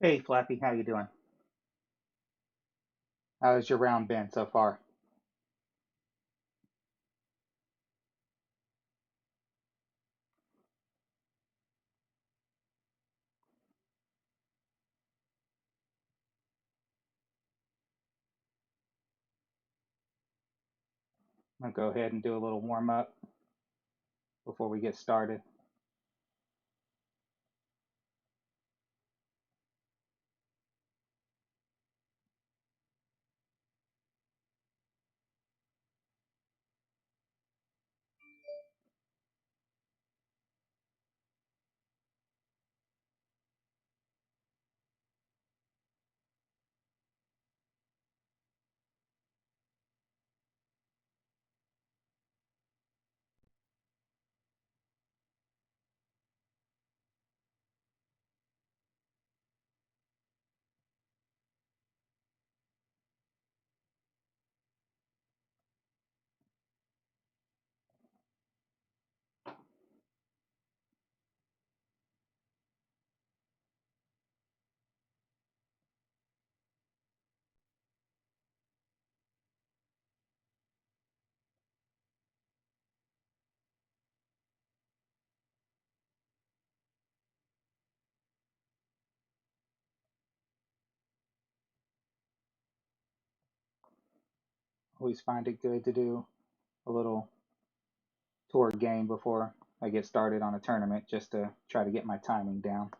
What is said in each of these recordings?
Hey Flappy, how you doing? How's your round been so far? I'll go ahead and do a little warm up before we get started. Always find it good to do a little tour game before I get started on a tournament just to try to get my timing down.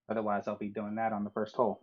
Otherwise, I'll be doing that on the first hole.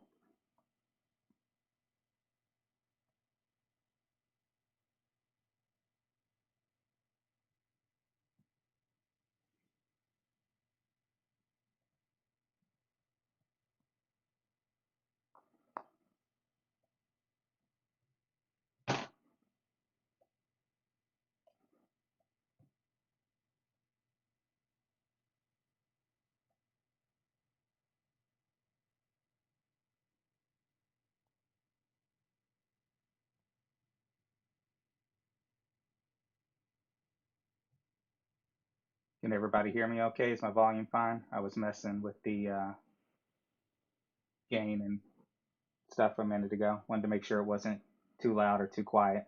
Can everybody hear me okay? Is my volume fine? I was messing with the gain and stuff a minute ago. Wanted to make sure it wasn't too loud or too quiet.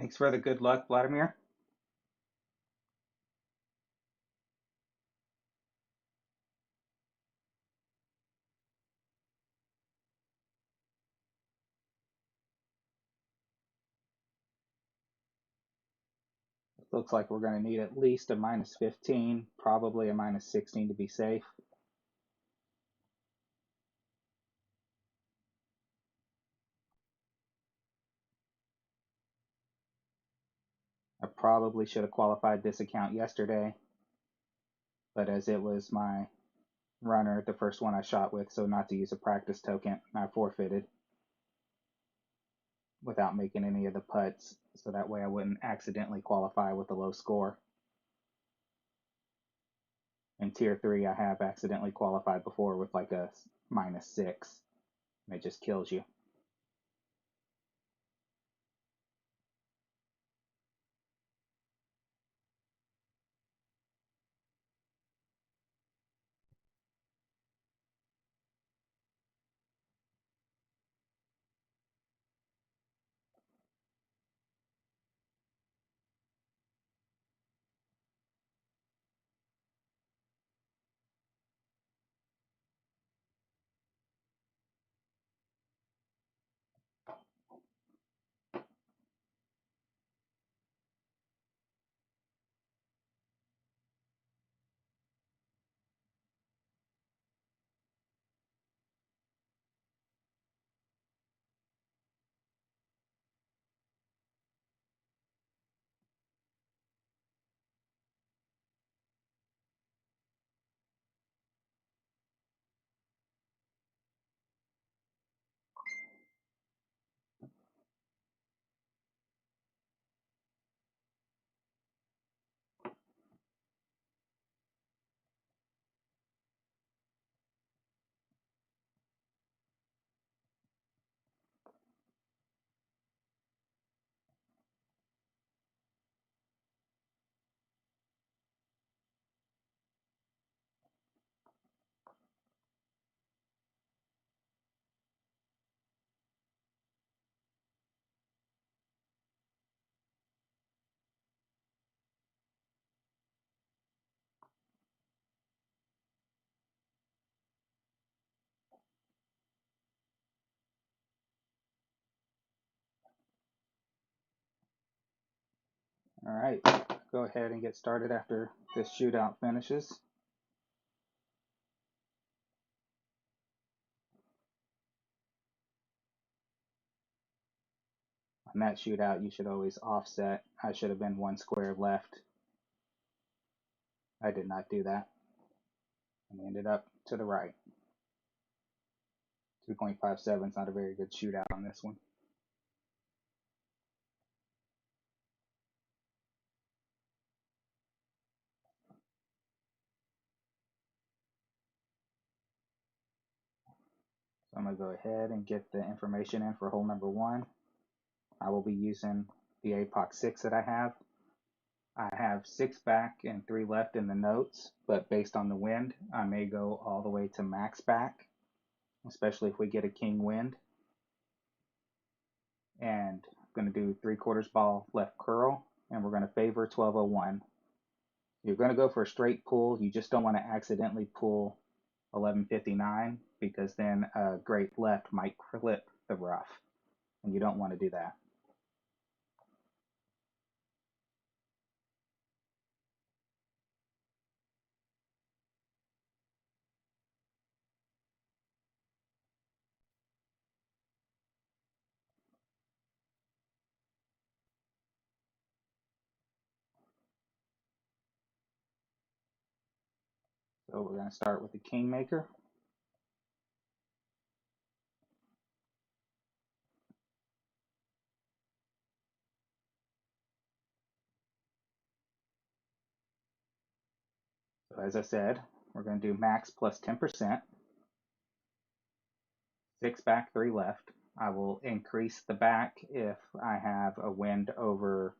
Thanks for the good luck, Vladimir. Looks like we're going to need at least a minus 15, probably a minus 16 to be safe. I probably should have qualified this account yesterday, but as it was my runner, the first one I shot with, so not to use a practice token, I forfeited without making any of the putts, so that way I wouldn't accidentally qualify with a low score. In tier 3, I have accidentally qualified before with like a minus 6, and it just kills you. All right, go ahead and get started after this shootout finishes. On that shootout, you should always offset. I should have been one square left. I did not do that. And we ended up to the right. 2.57 is not a very good shootout on this one. So I'm going to go ahead and get the information in for hole number 1. I will be using the APOC 6 that I have. I have 6 back and 3 left in the notes, but based on the wind, I may go all the way to max back, especially if we get a king wind. And I'm going to do 3/4 ball left curl, and we're going to favor 1201. You're going to go for a straight pull. You just don't want to accidentally pull 1159 because then a great left might clip the rough, and you don't want to do that. So we're going to start with the kingmaker. So as I said, we're going to do max plus 10%, 6 back, 3 left. I will increase the back if I have a wind over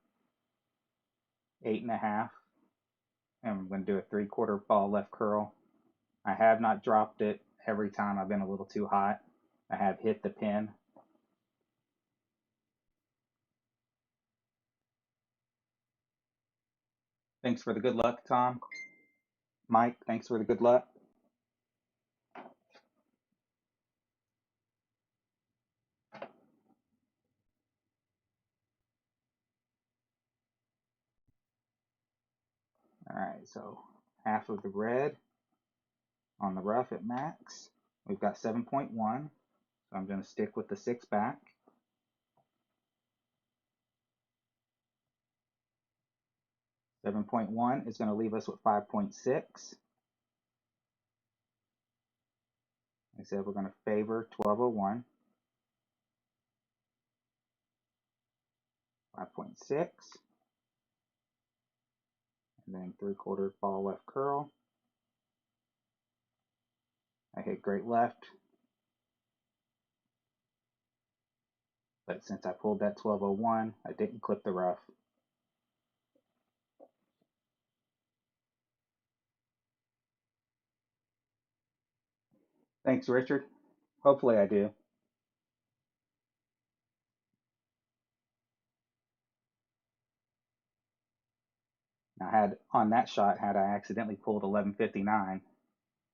8.5, and I'm going to do a 3/4 ball left curl. I have not dropped it every time I've been a little too hot. I have hit the pin. Thanks for the good luck, Tom. Mike, thanks for the good luck. All right, so half of the red on the rough at max. We've got 7.1, so I'm going to stick with the 6 back. 7.1 is going to leave us with 5.6. I said we're going to favor 1201. 5.6. And then 3/4 ball left curl. I hit great left. But since I pulled that 1201, I didn't clip the rough. Thanks, Richard. Hopefully I do. Now, had on that shot, had I accidentally pulled 1159,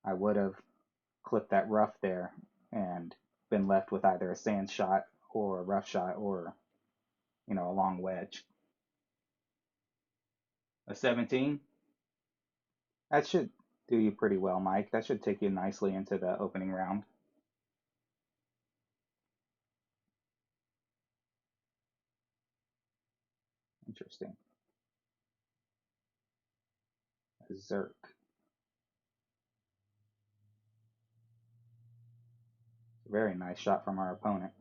I would have clipped that rough there and been left with either a sand shot or a rough shot or, a long wedge. A 17? That should do you pretty well, Mike. That should take you nicely into the opening round. Interesting. Zerk. Very nice shot from our opponent.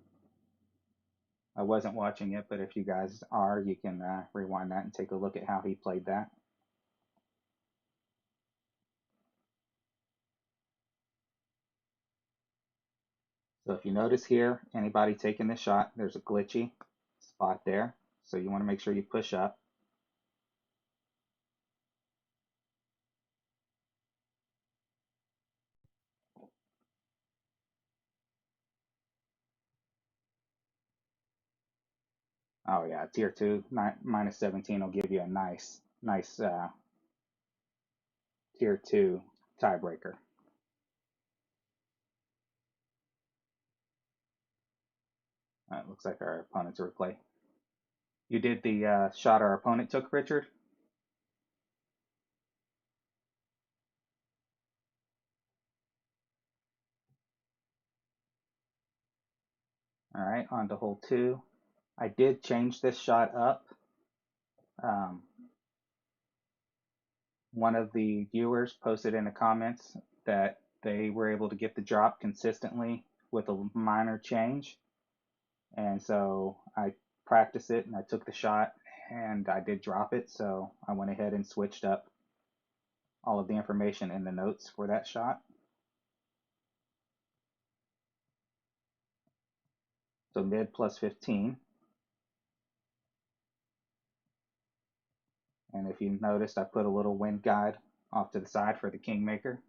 I wasn't watching it, but if you guys are, you can rewind that and take a look at how he played that. So if you notice here, anybody taking this shot, there's a glitchy spot there. So you want to make sure you push up. Oh yeah, tier 2, minus 17 will give you a nice tier 2 tiebreaker. Looks like our opponent's replay. You did the shot our opponent took, Richard? All right, on to hole 2. I did change this shot up. Um, one of the viewers posted in the comments that they were able to get the drop consistently with a minor change. And so I practiced it and I took the shot and I did drop it. So I went ahead and switched up all of the information in the notes for that shot. So mid plus 15. And if you noticed, I put a little wind guide off to the side for the Kingmaker.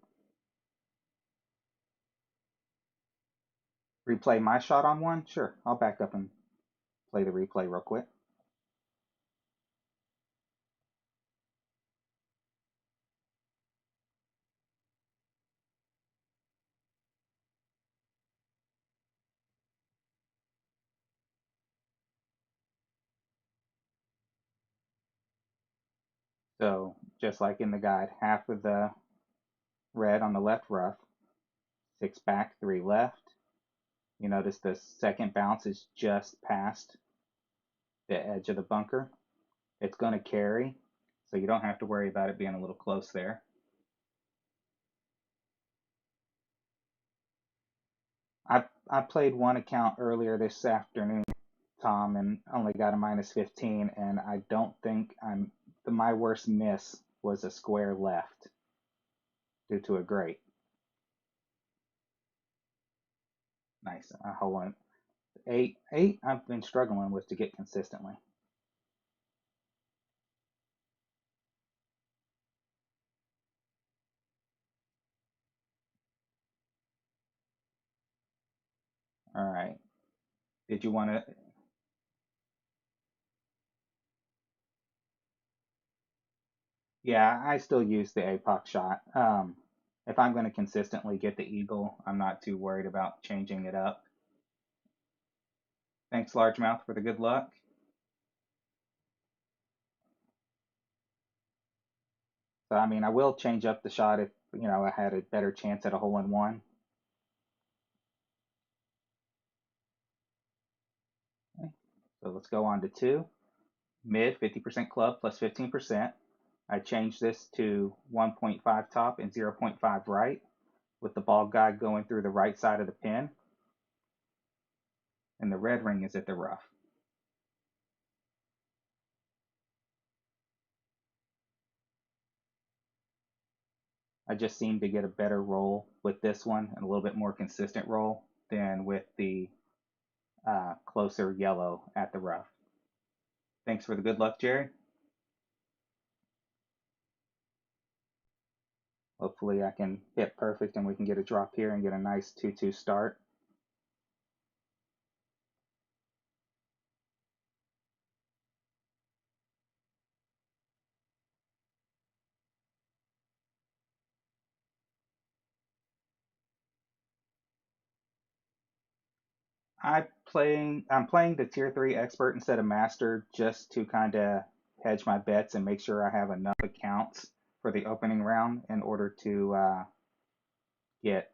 Replay my shot on one? Sure, I'll back up and play the replay real quick. So just like in the guide, half of the red on the left rough, 6 back, 3 left. You notice the second bounce is just past the edge of the bunker. It's going to carry, so you don't have to worry about it being a little close there. I played one account earlier this afternoon, Tom, and only got a minus 15, and I don't think my worst miss was a square left due to a grate. Nice. Hold on. 8 I've been struggling with to get consistently. All right. Did you want to? Yeah, I still use the APOC shot. If I'm going to consistently get the eagle, I'm not too worried about changing it up. Thanks, Largemouth, for the good luck. So, I mean, I will change up the shot if, I had a better chance at a hole-in-one. Okay. So let's go on to 2. Mid, 50% club plus 15%. I changed this to 1.5 top and 0.5 right, with the ball guide going through the right side of the pin. And the red ring is at the rough. I just seem to get a better roll with this one and a little bit more consistent roll than with the closer yellow at the rough. Thanks for the good luck, Jerry. Hopefully I can hit perfect and we can get a drop here and get a nice 2-2 start. I'm playing the tier 3 expert instead of master just to kind of hedge my bets and make sure I have enough accounts for the opening round in order to get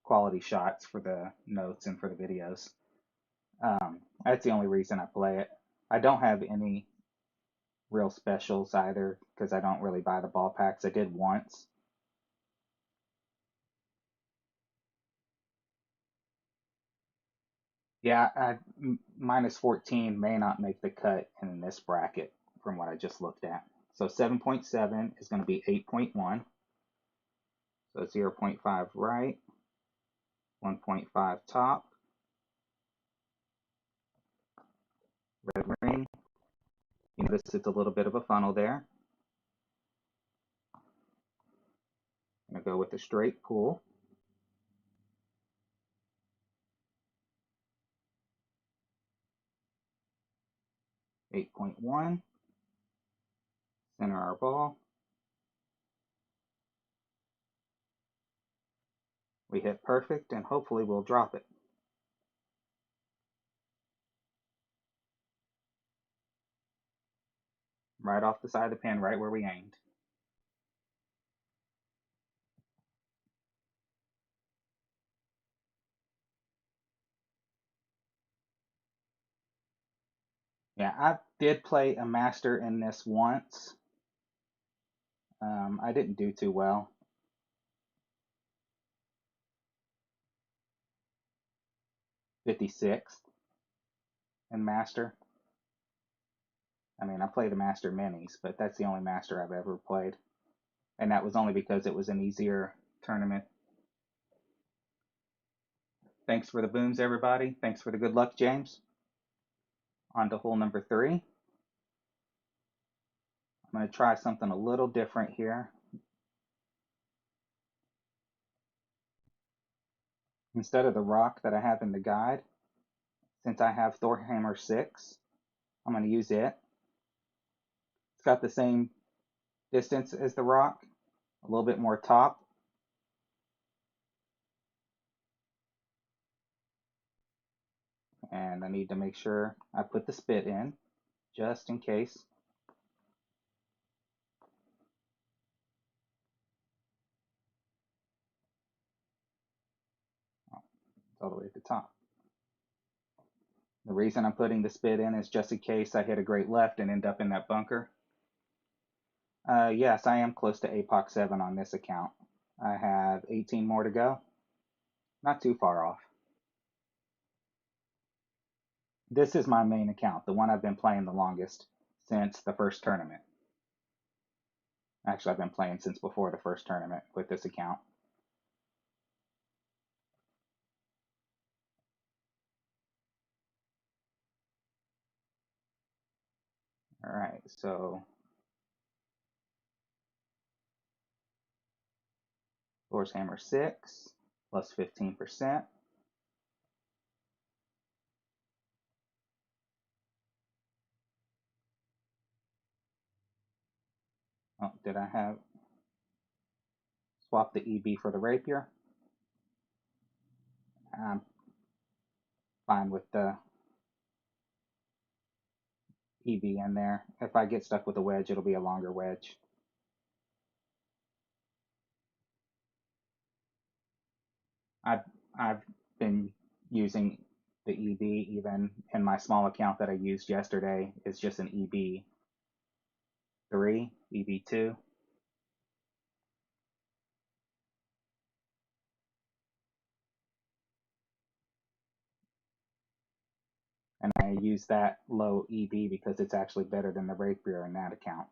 quality shots for the notes and for the videos. That's the only reason I play it. I don't have any real specials either because I don't really buy the ball packs. I did once. Yeah, minus 14 may not make the cut in this bracket from what I just looked at. So 7.7 is going to be 8.1. So 0.5 right, 1.5 top, red ring. You notice it's a little bit of a funnel there. I'm going to go with the straight pull. 8.1. Center our ball. We hit perfect and hopefully we'll drop it. Right off the side of the pin, right where we aimed. Yeah, I did play a master in this once. I didn't do too well. 56th in master. I mean, I played the master minis, but that's the only master I've ever played. And that was only because it was an easier tournament. Thanks for the booms, everybody. Thanks for the good luck, James. On to hole number 3. I'm going to try something a little different here. Instead of the rock that I have in the guide, since I have Thorhammer 6, I'm going to use it. It's got the same distance as the rock, a little bit more top. And I need to make sure I put the spit in, just in case. Oh, it's all the way at the top. The reason I'm putting the spit in is just in case I hit a great left and end up in that bunker. Yes, I am close to APOC 7 on this account. I have 18 more to go. Not too far off. This is my main account, the one I've been playing the longest since the first tournament. Actually, I've been playing since before the first tournament with this account. All right, so Thorhammer 6 plus 15%. Oh, did I have swap the EB for the rapier? I'm fine with the EB in there. If I get stuck with a wedge, it'll be a longer wedge. I've been using the EB even in my small account that I used yesterday. It's just an EB3, EB2. And I use that low EB because it's actually better than the rapier in that account.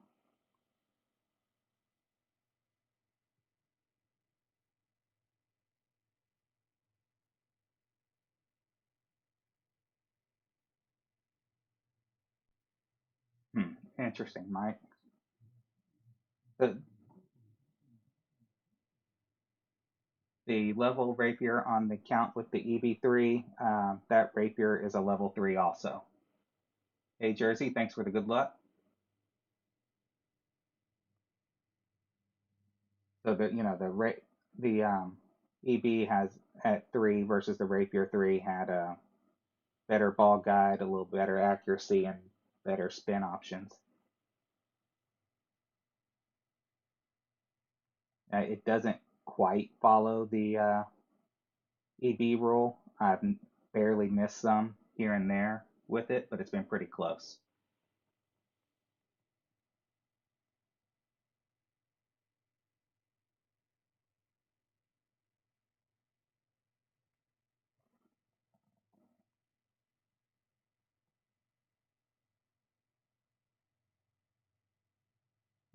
Interesting, Mike. The level rapier on the count with the EB3, that rapier is a level 3 also. Hey, Jersey, thanks for the good luck. So the EB has at 3 versus the rapier 3 had a better ball guide, a little better accuracy, and better spin options. It doesn't quite follow the EB rule. I've barely missed some here and there with it, but it's been pretty close.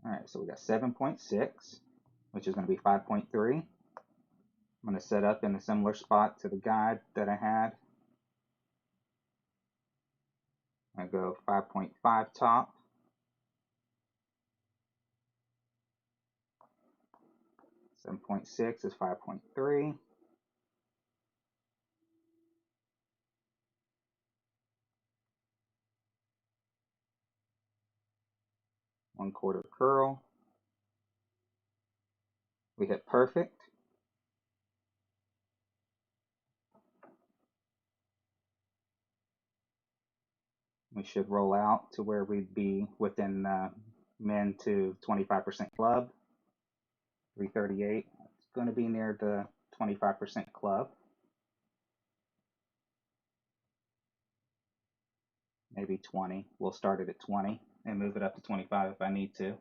All right, so we got 7.6, which is going to be 5.3. I'm going to set up in a similar spot to the guide that I had. I go 5.5 top. 7.6 is 5.3. One quarter curl. We hit perfect. We should roll out to where we'd be within min to 25% club. 338. It's going to be near the 25% club. Maybe 20. We'll start it at 20 and move it up to 25 if I need to.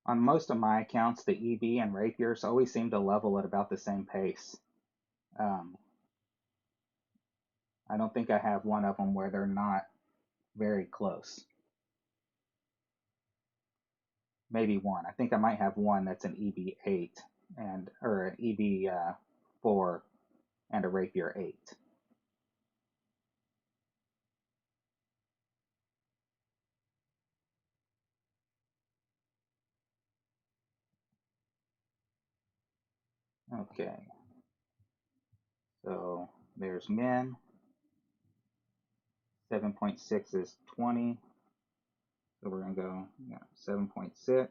On most of my accounts, the EB and rapiers always seem to level at about the same pace. I don't think I have one of them where they're not very close. Maybe one. I think I might have one that's an EB8 or an EB4 and a rapier 8. Okay. So there's min. 7.6 is 20. So we're going to go 7.6.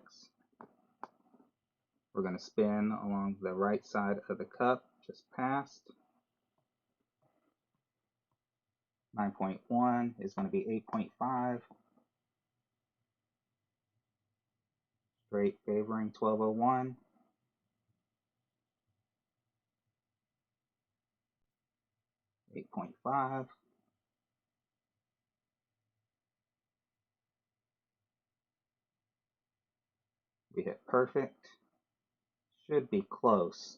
We're going to spin along the right side of the cup, just past. 9.1 is going to be 8.5. Straight favoring 1201. 8.5. We hit perfect. Should be close.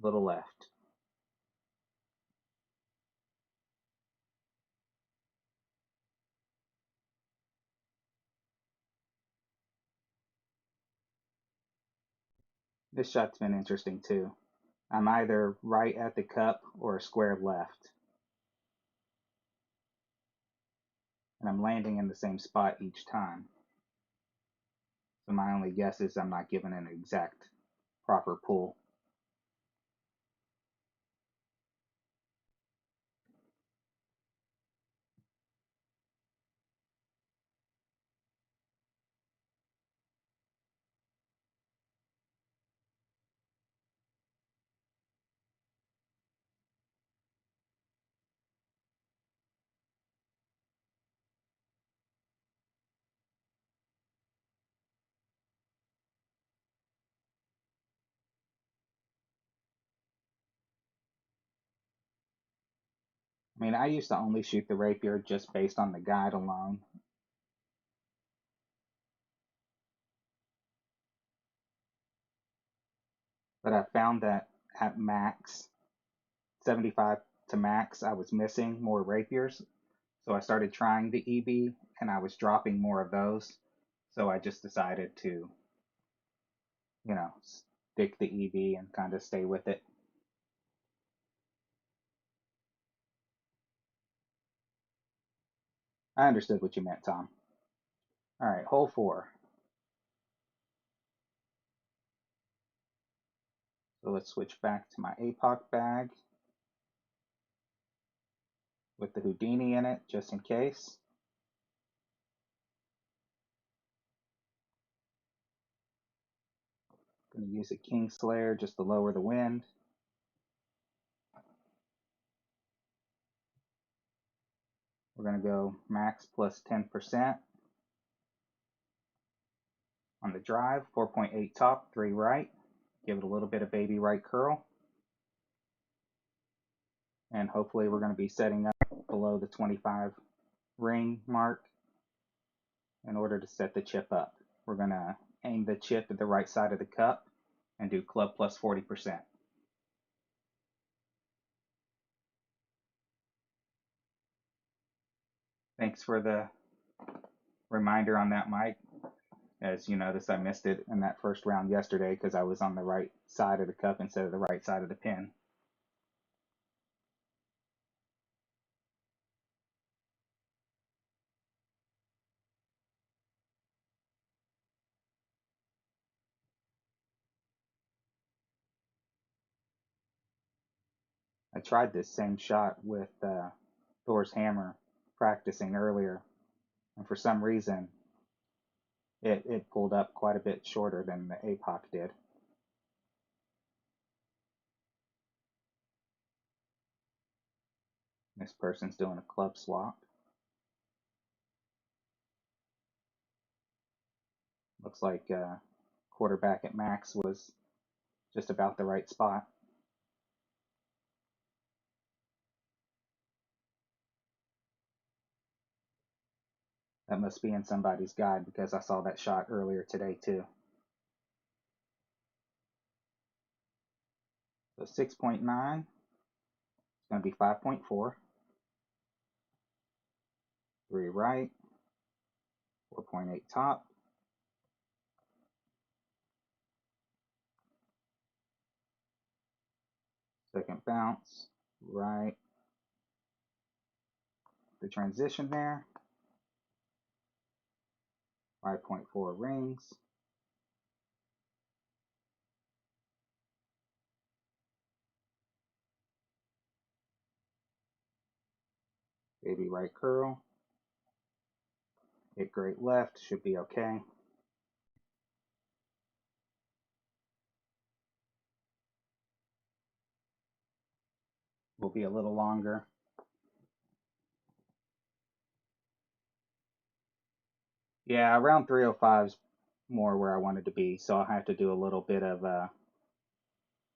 Little left. This shot's been interesting too. I'm either right at the cup or a square left. And I'm landing in the same spot each time. So my only guess is I'm not given an exact proper pull. I mean, I used to only shoot the rapier just based on the guide alone. But I found that at max, 75 to max, I was missing more rapiers. So I started trying the EB and I was dropping more of those. So I just decided to, stick the EB and kind of stay with it. I understood what you meant, Tom. All right, hole 4. So let's switch back to my APOC bag with the Houdini in it, just in case. Going to use a Kingslayer just to lower the wind. We're going to go max plus 10% on the drive, 4.8 top, 3 right. Give it a little bit of baby right curl. And hopefully we're going to be setting up below the 25 ring mark in order to set the chip up. We're going to aim the chip at the right side of the cup and do club plus 40%. Thanks for the reminder on that, Mike. As you notice, I missed it in that first round yesterday because I was on the right side of the cup instead of the right side of the pin. I tried this same shot with Thor's hammer practicing earlier, and for some reason it pulled up quite a bit shorter than the APOC did. This person's doing a club swap. Looks like quarterback at max was just about the right spot. That must be in somebody's guide because I saw that shot earlier today too. So 6.9 is going to be 5.4. 3 right, 4.8 top. Second bounce, right. The transition there. 5.4 rings. Baby right curl. Hit great left, should be okay. Will be a little longer. Yeah, around 305 is more where I wanted to be, so I'll have to do a little bit of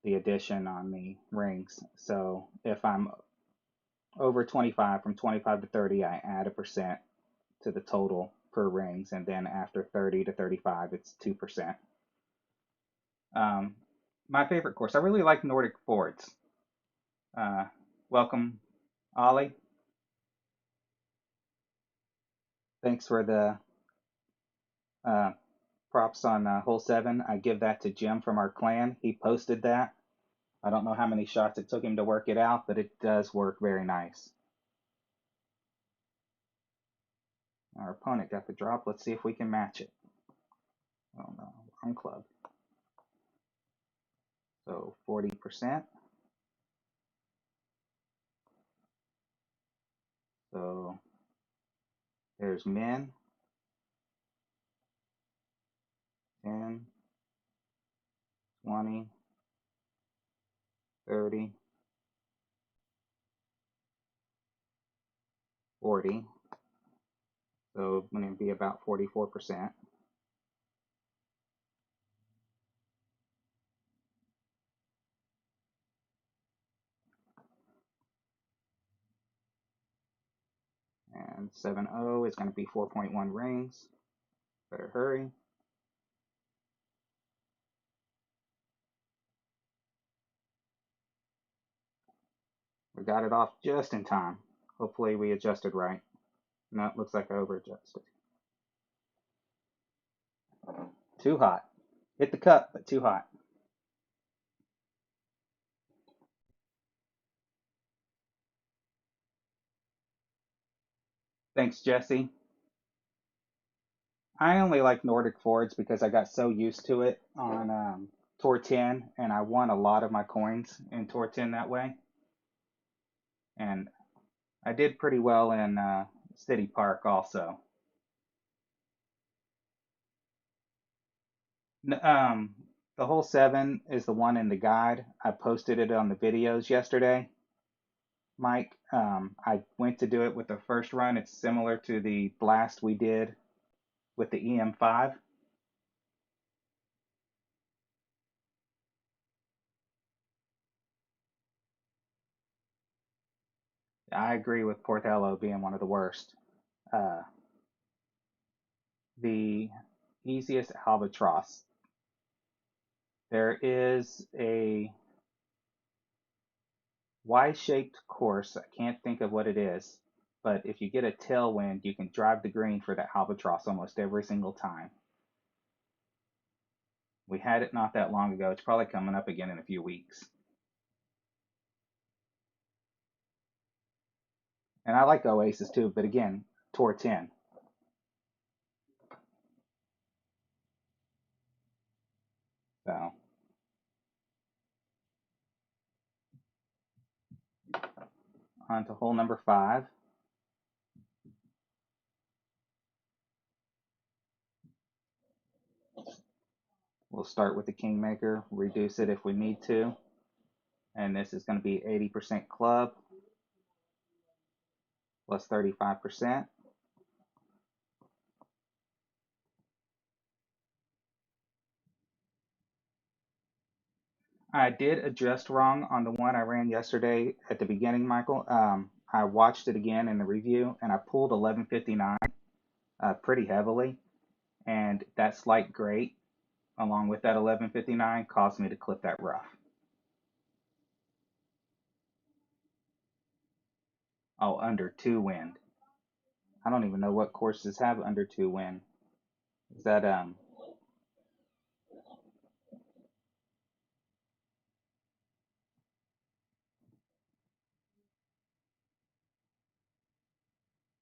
the addition on the rings. So if I'm over 25, from 25 to 30, I add a percent to the total per rings, and then after 30 to 35, it's 2%. My favorite course, I really like Nordic Fords. Welcome, Ollie. Thanks for the props on hole 7. I give that to Jim from our clan. He posted that. I don't know how many shots it took him to work it out, but it does work very nice. Our opponent got the drop. Let's see if we can match it. Oh no, wrong club. So 40%. So there's min, 10, 20, 30, 40. So it's going to be about 44%. And 7-0 is going to be 4.1 rings. Better hurry. We got it off just in time. Hopefully we adjusted right. No, it looks like I over adjusted. Too hot. Hit the cup, but too hot. Thanks, Jesse. I only like Nordic Fords because I got so used to it on Tour 10, and I won a lot of my coins in Tour 10 that way. And I did pretty well in City Park also. The hole 7 is the one in the guide. I posted it on the videos yesterday, Mike. I went to do it with the first run. It's similar to the blast we did with the EM5. I agree with Portello being one of the worst. The easiest albatross. There is a Y-shaped course. I can't think of what it is, but if you get a tailwind, you can drive the green for the albatross almost every single time. We had it not that long ago. It's probably coming up again in a few weeks. And I like Oasis too, but again, Tour 10. So On to hole number 5. We'll start with the Kingmaker, reduce it if we need to. And this is going to be 80% club plus 35%. I did adjust wrong on the one I ran yesterday at the beginning, Michael. I watched it again in the review and I pulled 1159 pretty heavily. And that slight grate along with that 1159 caused me to clip that rough. Oh, under 2 wind. I don't even know what courses have under 2 wind. Is that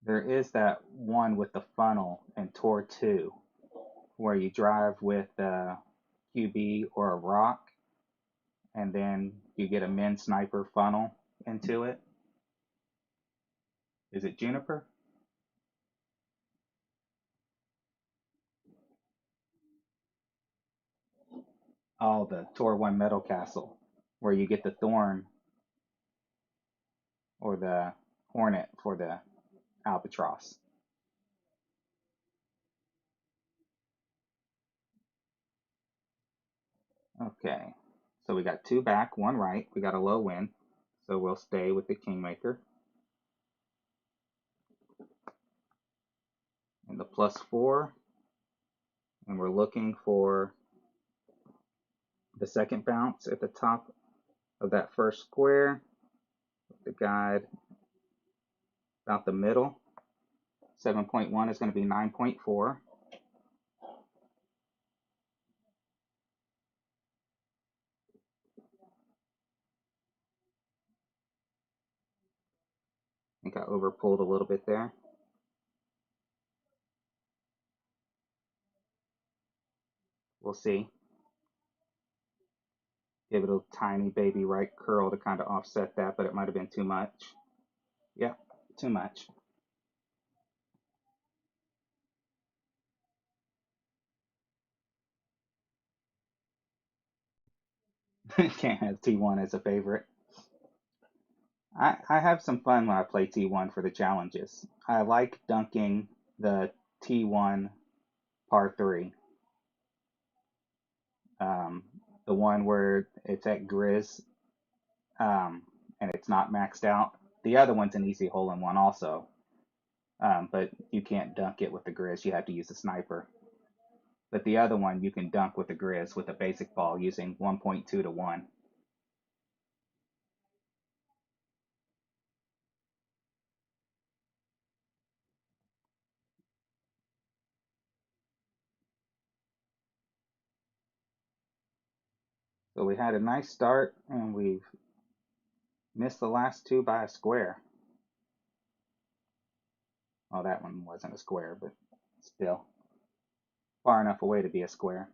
there is that one with the funnel in Tour 2 where you drive with a QB or a rock and then you get a Min Sniper funnel into it. Is it Juniper? Oh, the Tour 1 Metal Castle where you get the Thorn or the Hornet for the Albatross. Okay, so we got 2 back, 1 right. We got a low wind, so we'll stay with the Kingmaker. And the +4, and we're looking for the second bounce at the top of that first square. The guide about the middle. 7.1 is going to be 9.4. I think I overpulled a little bit there. We'll see. Give it a tiny baby right curl to kind of offset that, but it might have been too much. Yeah, too much. Can't have T1 as a favorite. I have some fun when I play T1 for the challenges. I like dunking the T1 par 3. Um, the one where it's at Grizz and it's not maxed out. The other one's an easy hole in one also, but you can't dunk it with the Grizz. You have to use a sniper. But the other one you can dunk with the Grizz with a basic ball using 1.2 to 1. So we had a nice start and we've missed the last 2 by a square. Well, that one wasn't a square, but still far enough away to be a square.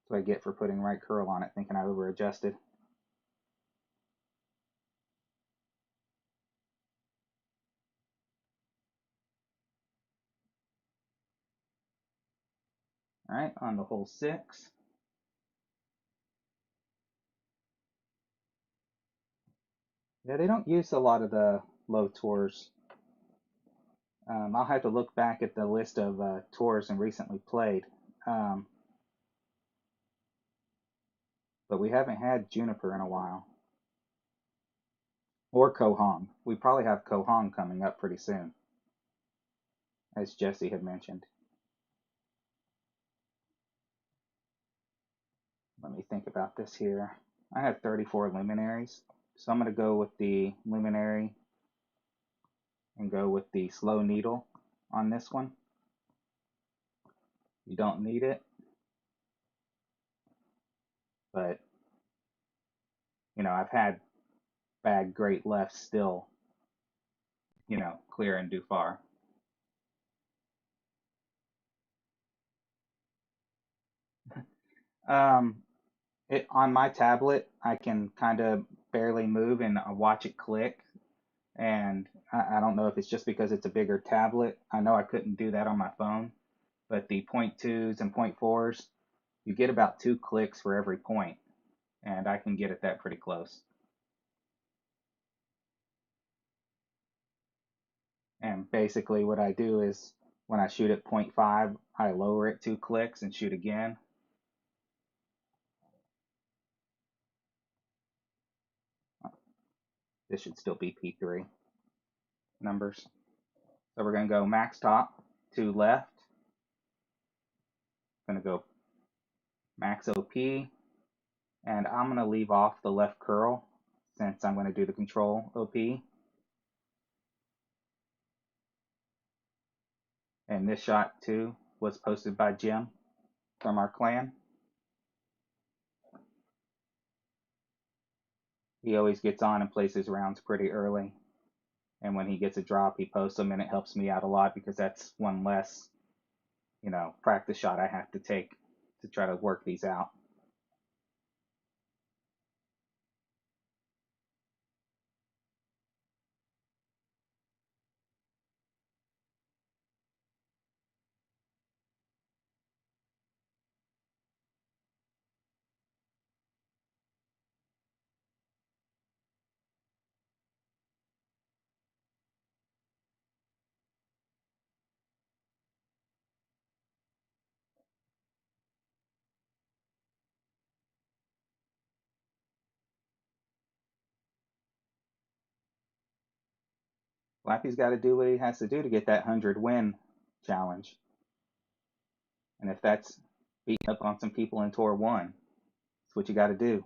That's what I get for putting right curl on it, thinking I over adjusted. All right, on to hole 6. Yeah, they don't use a lot of the low tours. I'll have to look back at the list of tours and recently played. Um, but we haven't had Juniper in a while. Or Koh Hong. We probably have Koh Hong coming up pretty soon, as Jesse had mentioned. Let me think about this here. I have 34 luminaries, so I'm going to go with the luminary and go with the slow needle on this one. You don't need it, but I've had bad great lefts still, clear and do far. Um, on my tablet, I can kind of barely move and watch it click. And I don't know if it's just because it's a bigger tablet. I know I couldn't do that on my phone, but the point twos and point fours, you get about 2 clicks for every point, and I can get at that pretty close. And basically what I do is when I shoot at 0.5, I lower it 2 clicks and shoot again. This should still be P3 numbers. So we're going to go max top to left. Going to go max OP, and I'm going to leave off the left curl since I'm going to do the control OP. And this shot too was posted by Jim from our clan. He always gets on and plays his rounds pretty early. And when he gets a drop, he posts them, and it helps me out a lot because that's one less, practice shot I have to take to try to work these out. Lappy's got to do what he has to do to get that 100 win challenge. And if that's beating up on some people in Tour 1, that's what you got to do.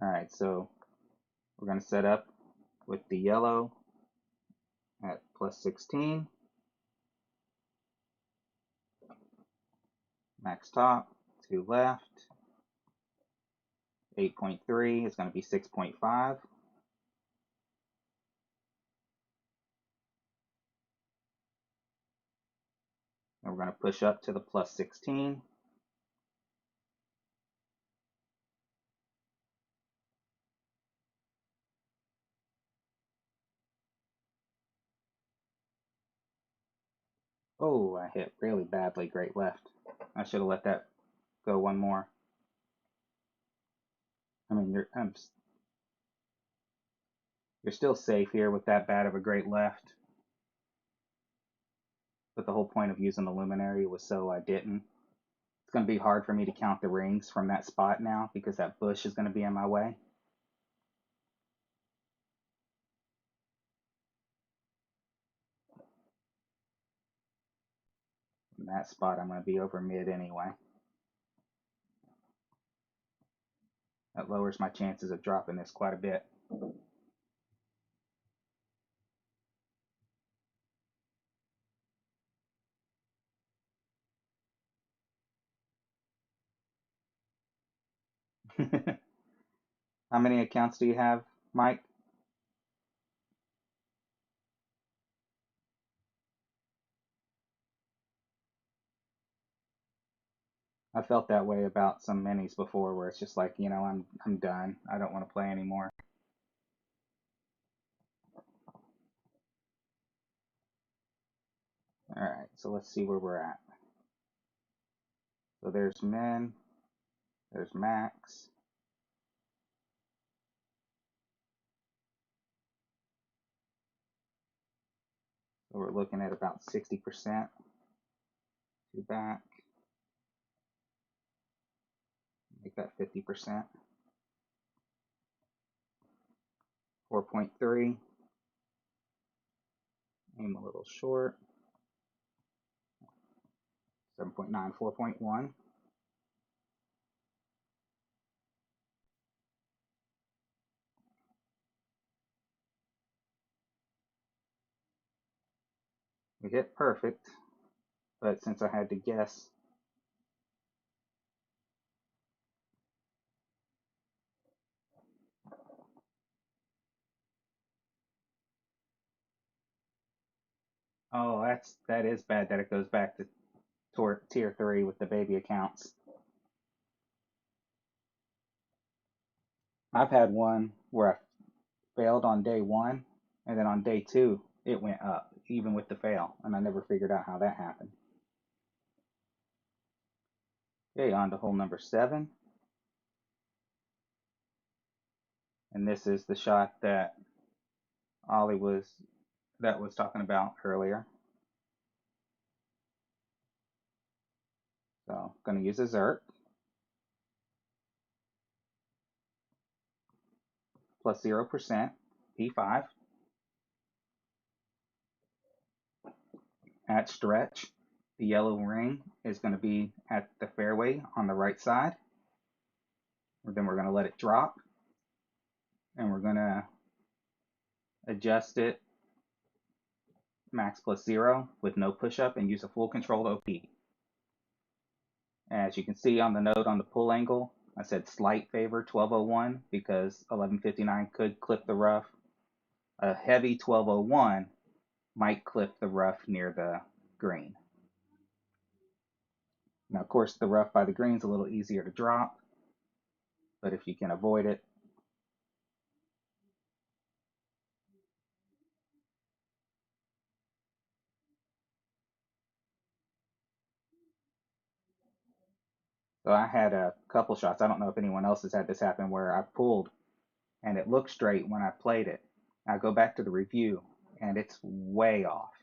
All right, so we're going to set up with the yellow at plus 16. Max top to left. 8.3 is going to be 6.5. And we're going to push up to the plus 16. Oh, I hit really badly great left. I should have let that go one more. I mean, you're still safe here with that bad of a great left. But the whole point of using the luminary was so I didn't. It's going to be hard for me to count the rings from that spot now because that bush is going to be in my way. In that spot, I'm going to be over mid anyway. That lowers my chances of dropping this quite a bit. How many accounts do you have, Mike? I felt that way about some minis before where it's just like, I'm done. I don't want to play anymore. All right, so let's see where we're at. So there's min, there's max. So we're looking at about 60% to back. Make that 50%. 4.3. Aim a little short. 7.9, 4.1. We hit perfect, but since I had to guess, that is bad that it goes back to tier 3 with the baby accounts. I've had one where I failed on day 1, and then on day 2 it went up, even with the fail, and I never figured out how that happened. Okay, on to hole number 7. And this is the shot that Ollie was talking about earlier. So I'm going to use a Zerk plus 0%, P5. At stretch, the yellow ring is going to be at the fairway on the right side. Then we're going to let it drop, and we're going to adjust it max plus 0 with no push-up and use a full controlled OP. As you can see on the note on the pull angle, I said slight favor 1201 because 1159 could clip the rough. A heavy 1201 might clip the rough near the green. Now, of course, the rough by the green is a little easier to drop, but if you can avoid it, so I had a couple shots. I don't know if anyone else has had this happen where I pulled and it looked straight when I played it. I go back to the review and it's way off.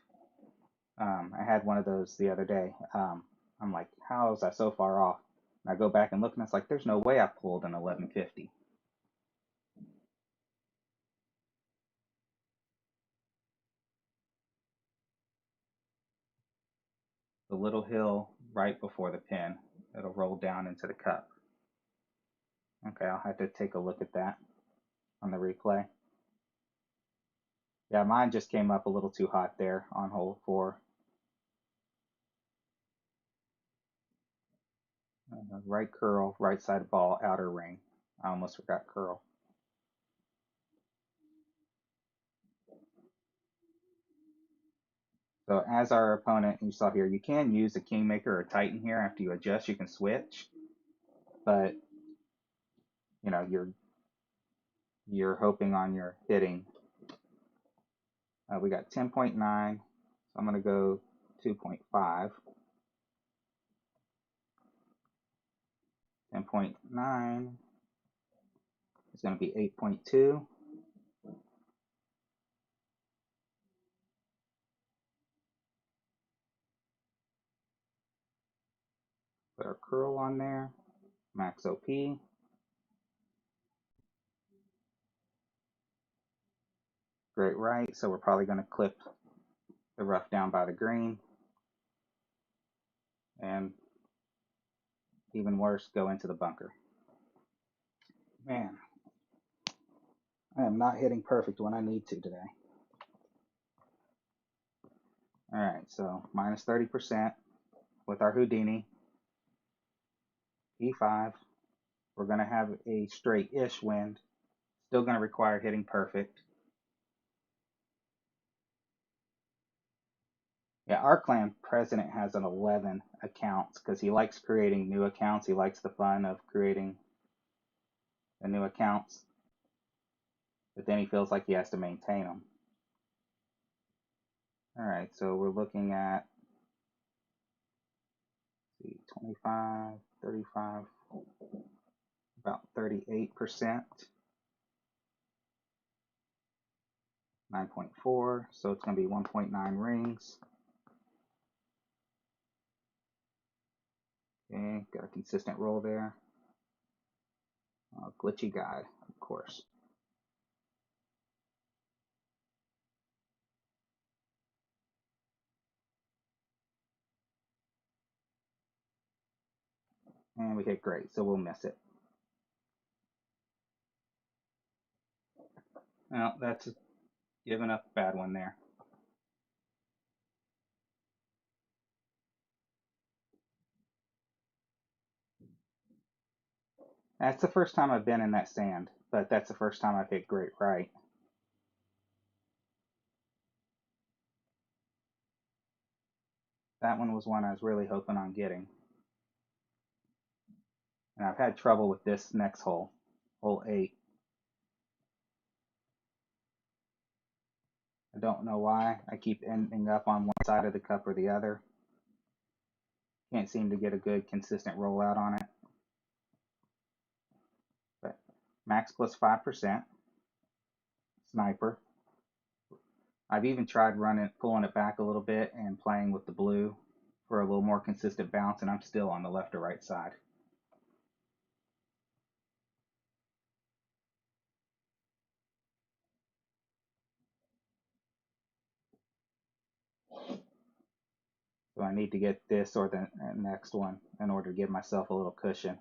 I had one of those the other day. I'm like, how is that so far off? And I go back and look and it's like, there's no way I pulled an 1150. The little hill right before the pin, it'll roll down into the cup. Okay, I'll have to take a look at that on the replay. Yeah, mine just came up a little too hot there on hole 4. Right curl, right side ball, outer ring. I almost forgot curl. So as our opponent, you saw here, you can use a Kingmaker or Titan here. After you adjust, you can switch. But, you know, you're hoping on your hitting. We got 10.9, so I'm going to go 2.5. 10.9 is going to be 8.2. Put our curl on there, max OP. Great right, so we're probably going to clip the rough down by the green. And even worse, go into the bunker. Man, I am not hitting perfect when I need to today. All right, so minus 30% with our Houdini. E5. We're going to have a straight-ish wind. Still going to require hitting perfect. Yeah, our clan president has an 11 accounts because he likes creating new accounts. He likes the fun of creating the new accounts. But then he feels like he has to maintain them. All right, so we're looking at 25, 35, about 38%. 9.4, so it's going to be 1.9 rings. Okay, got a consistent roll there. Glitchy guide, of course. And we hit great, so we'll miss it. Well, that's giving up a bad one there. That's the first time I've been in that sand, but that's the first time I've hit great right. That one was one I was really hoping on getting. And I've had trouble with this next hole, hole 8. I don't know why. I keep ending up on one side of the cup or the other. Can't seem to get a good consistent rollout on it. But max plus 5%. Sniper. I've even tried pulling it back a little bit and playing with the blue for a little more consistent bounce, and I'm still on the left or right side. So I need to get this or the next one in order to give myself a little cushion.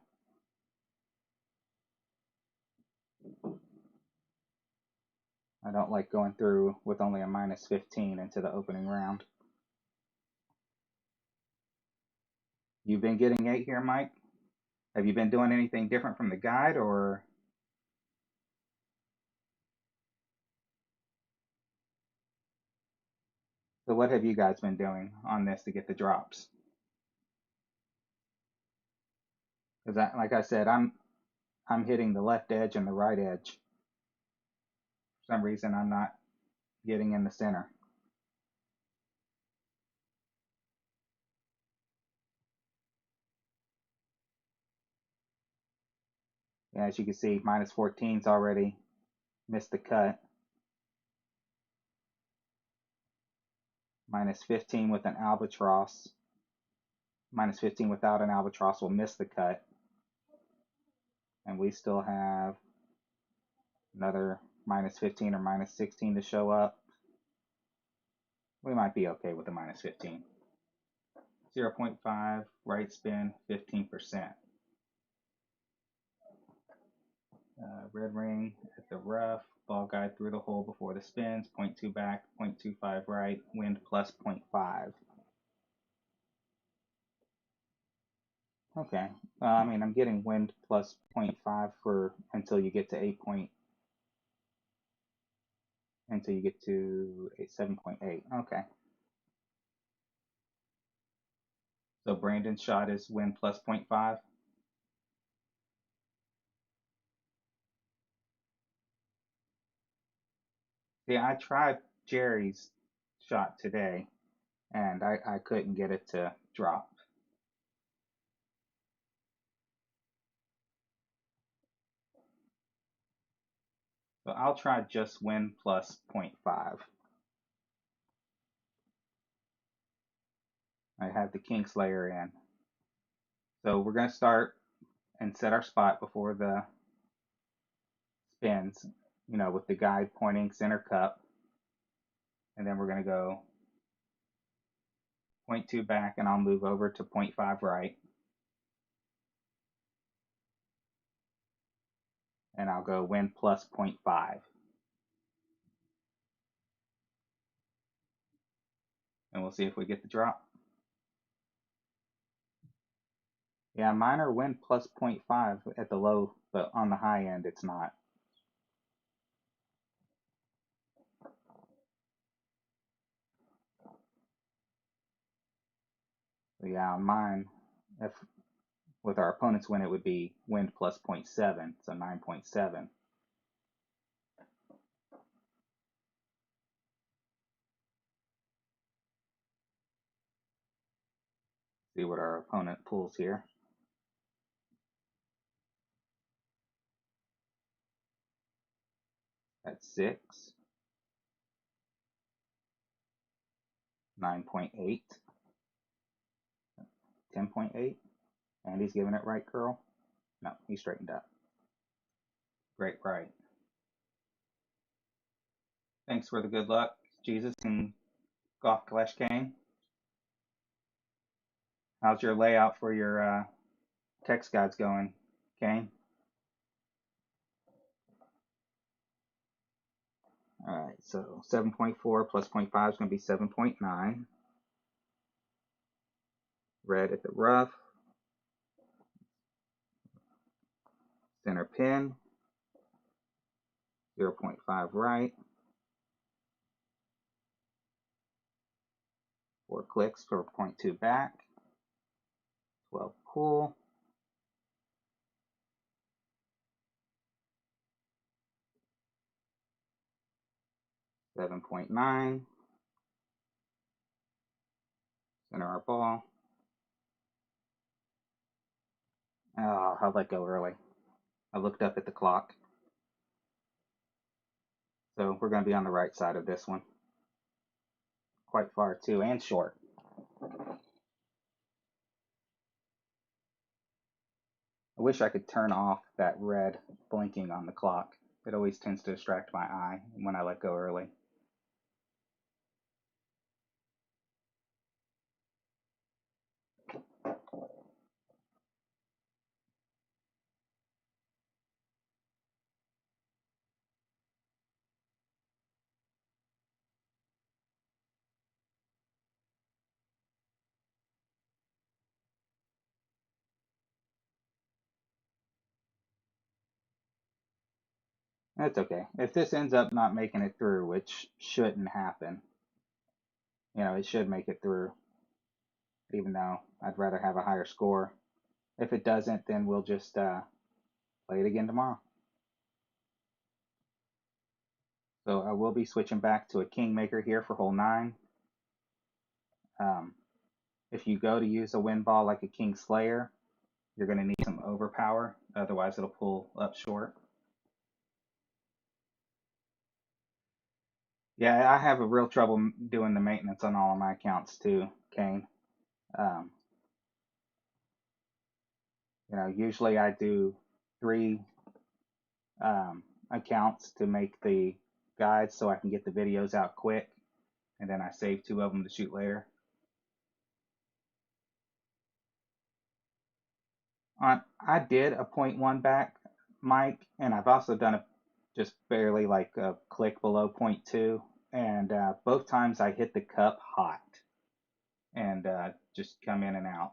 I don't like going through with only a minus 15 into the opening round. You've been getting 8 here, Mike? Have you been doing anything different from the guide, or? So what have you guys been doing on this to get the drops? Because like I said, I'm hitting the left edge and the right edge. For some reason, I'm not getting in the center. Yeah, as you can see, minus 14's already missed the cut. Minus 15 with an albatross. Minus 15 without an albatross will miss the cut. And we still have another minus 15 or minus 16 to show up. We might be okay with the minus 15. 0.5, right spin, 15%. Red ring at the rough, ball guide through the hole before the spins, 0.2 back, 0.25 right, wind plus 0.5. Okay, I mean, I'm getting wind plus 0.5 for until you get to 7.8. Okay. So Brandon's shot is wind plus 0.5. Yeah, I tried Jerry's shot today, and I couldn't get it to drop. So I'll try just wind plus 0.5. I have the Kingslayer in. So we're going to start and set our spot before the spins, with the guide pointing center cup. And then we're going to go 0.2 back, and I'll move over to 0.5 right. And I'll go wind plus 0.5. And we'll see if we get the drop. Yeah, mine are wind plus 0.5 at the low, but on the high end, it's not. So yeah, on mine, if with our opponent's win, it would be wind plus 0.7, so 9.7. See what our opponent pulls here. That's 6, 9.8, 10.8, and he's giving it right curl. No, he straightened up. Great right. Thanks for the good luck, Jesus and Golf Clash Kane. How's your layout for your text guides going, Kane? All right, so 7.4 plus 0.5 is going to be 7.9. Red at the rough. Center pin. 0.5 right. 4 clicks for 0.2 back, 12 pull, 7.9, center our ball. Oh, I let go early. I looked up at the clock. So we're going to be on the right side of this one. Quite far too, and short. I wish I could turn off that red blinking on the clock. It always tends to distract my eye when I let go early. That's okay. If this ends up not making it through, which shouldn't happen, it should make it through, even though I'd rather have a higher score. If it doesn't, then we'll just play it again tomorrow. So I will be switching back to a Kingmaker here for hole 9. If you go to use a wind ball like a King Slayer, you're going to need some overpower, otherwise it'll pull up short. Yeah, I have a real trouble doing the maintenance on all of my accounts too, Kane. Um, usually I do 3 accounts to make the guides so I can get the videos out quick, and then I save 2 of them to shoot later. I did a 0.1 back, Mike, and I've also done it just barely like a click below 0.2, and both times I hit the cup hot and just come in and out.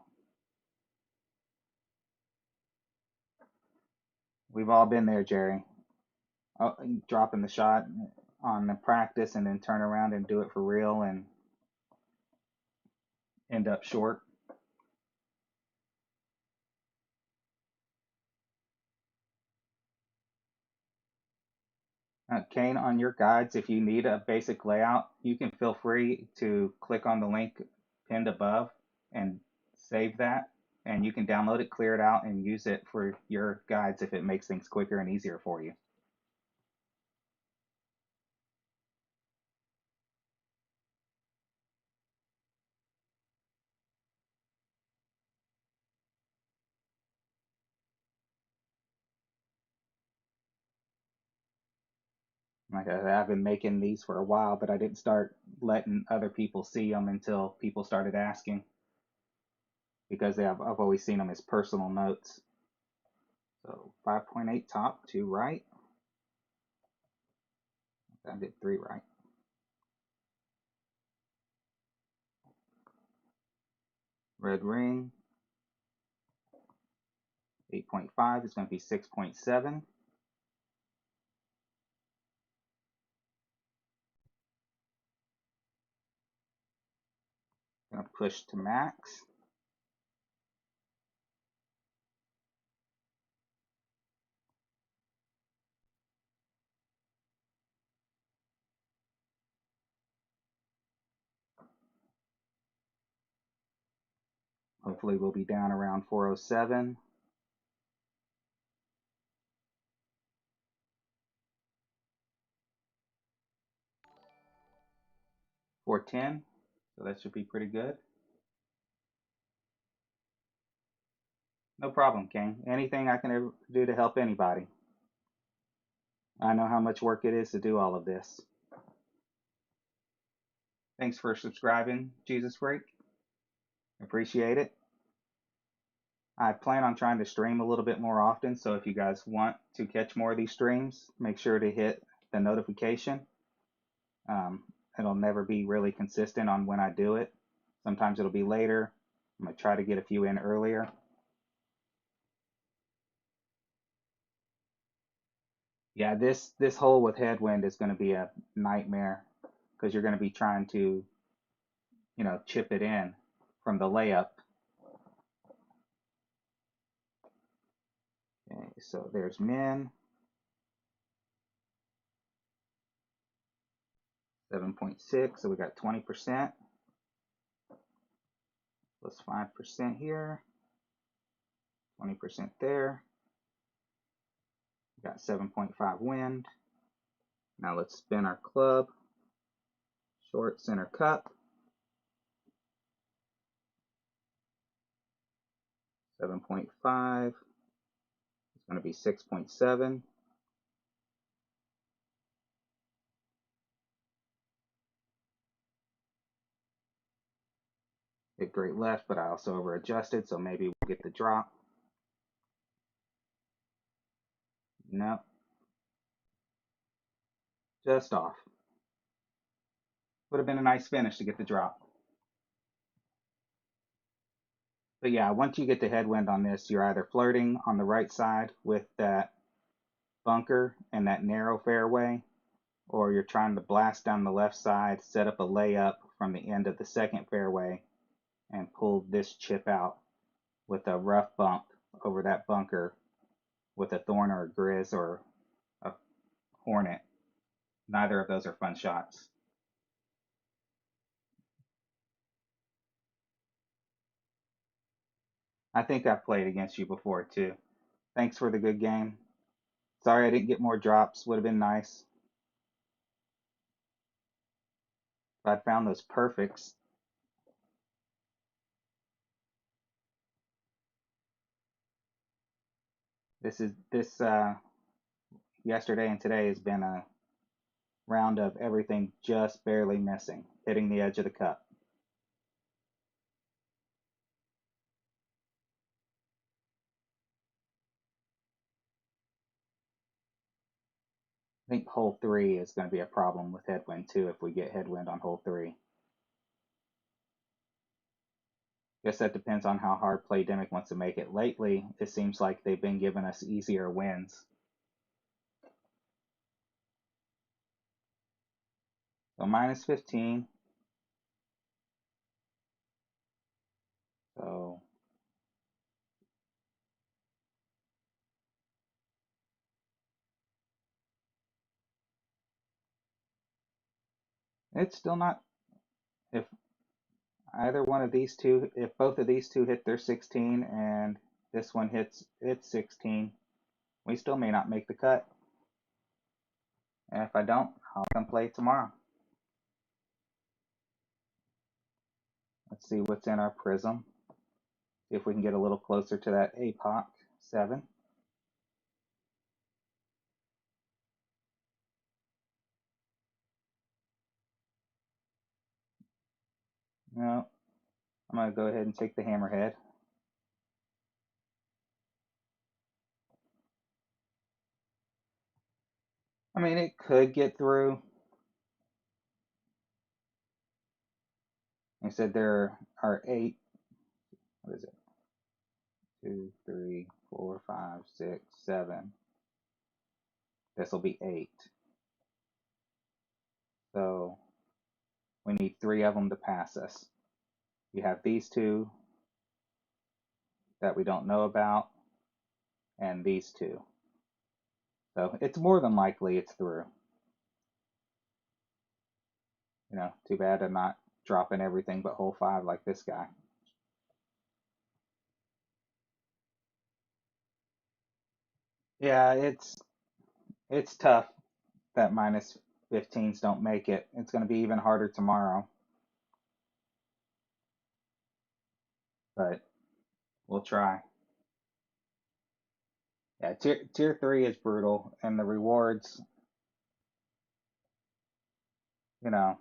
We've all been there, Jerry. Oh, dropping the shot on the practice and then turn around and do it for real and end up short. Kane, on your guides, if you need a basic layout, you can feel free to click on the link pinned above and save that. And you can download it, clear it out, and use it for your guides if it makes things quicker and easier for you. Like I've been making these for a while, but I didn't start letting other people see them until people started asking, because I've always seen them as personal notes. So 5.8 top, 2 right. I did 3 right. Red ring, 8.5 is going to be 6.7. Going to push to max. Hopefully we'll be down around 407. .410, so that should be pretty good. No problem, Kane. Anything I can ever do to help anybody. I know how much work it is to do all of this. Thanks for subscribing, Jesus Freak. Appreciate it. I plan on trying to stream a little bit more often, so if you guys want to catch more of these streams, make sure to hit the notification. It'll never be really consistent on when I do it. Sometimes it'll be later. I'm going to try to get a few in earlier. Yeah, this hole with headwind is going to be a nightmare, because you're going to be trying to chip it in from the layup. Okay, so there's min, 7.6, so we got 20%, plus 5% here, 20% there. We got 7.5 wind. Now let's spin our club, short center cup, 7.5, it's going to be 6.7. Hit great left, but I also over adjusted, so maybe we'll get the drop. No, just off. Would have been a nice finish to get the drop. But yeah, once you get the headwind on this, you're either flirting on the right side with that bunker and that narrow fairway, or you're trying to blast down the left side, set up a layup from the end of the second fairway, and pull this chip out with a rough bump over that bunker with a thorn or a grizz or a hornet. Neither of those are fun shots. I think I've played against you before too. Thanks for the good game. Sorry I didn't get more drops. Would have been nice if I'd found those perfects. This yesterday and today has been a round of everything just barely missing, hitting the edge of the cup. I think hole 3 is going to be a problem with headwind too if we get headwind on hole 3. Guess that depends on how hard Playdemic wants to make it. Lately, it seems like they've been giving us easier wins. So minus 15. So it's still not, if either one of these two, if both of these two hit their 16 and this one hits its 16, we still may not make the cut. And if I don't, I'll come play tomorrow. Let's see what's in our prism. See if we can get a little closer to that APOC 7. No, I'm going to go ahead and take the hammerhead. I mean, it could get through. I said there are 8. What is it? 2, 3, 4, 5, 6, 7. This will be 8. So we need 3 of them to pass us. You have these two that we don't know about, and these two. So it's more than likely it's through. Too bad I'm not dropping everything but hole 5 like this guy. Yeah, it's tough that minus 15s don't make it. It's going to be even harder tomorrow. But we'll try. Yeah, tier 3 is brutal, and the rewards, you know,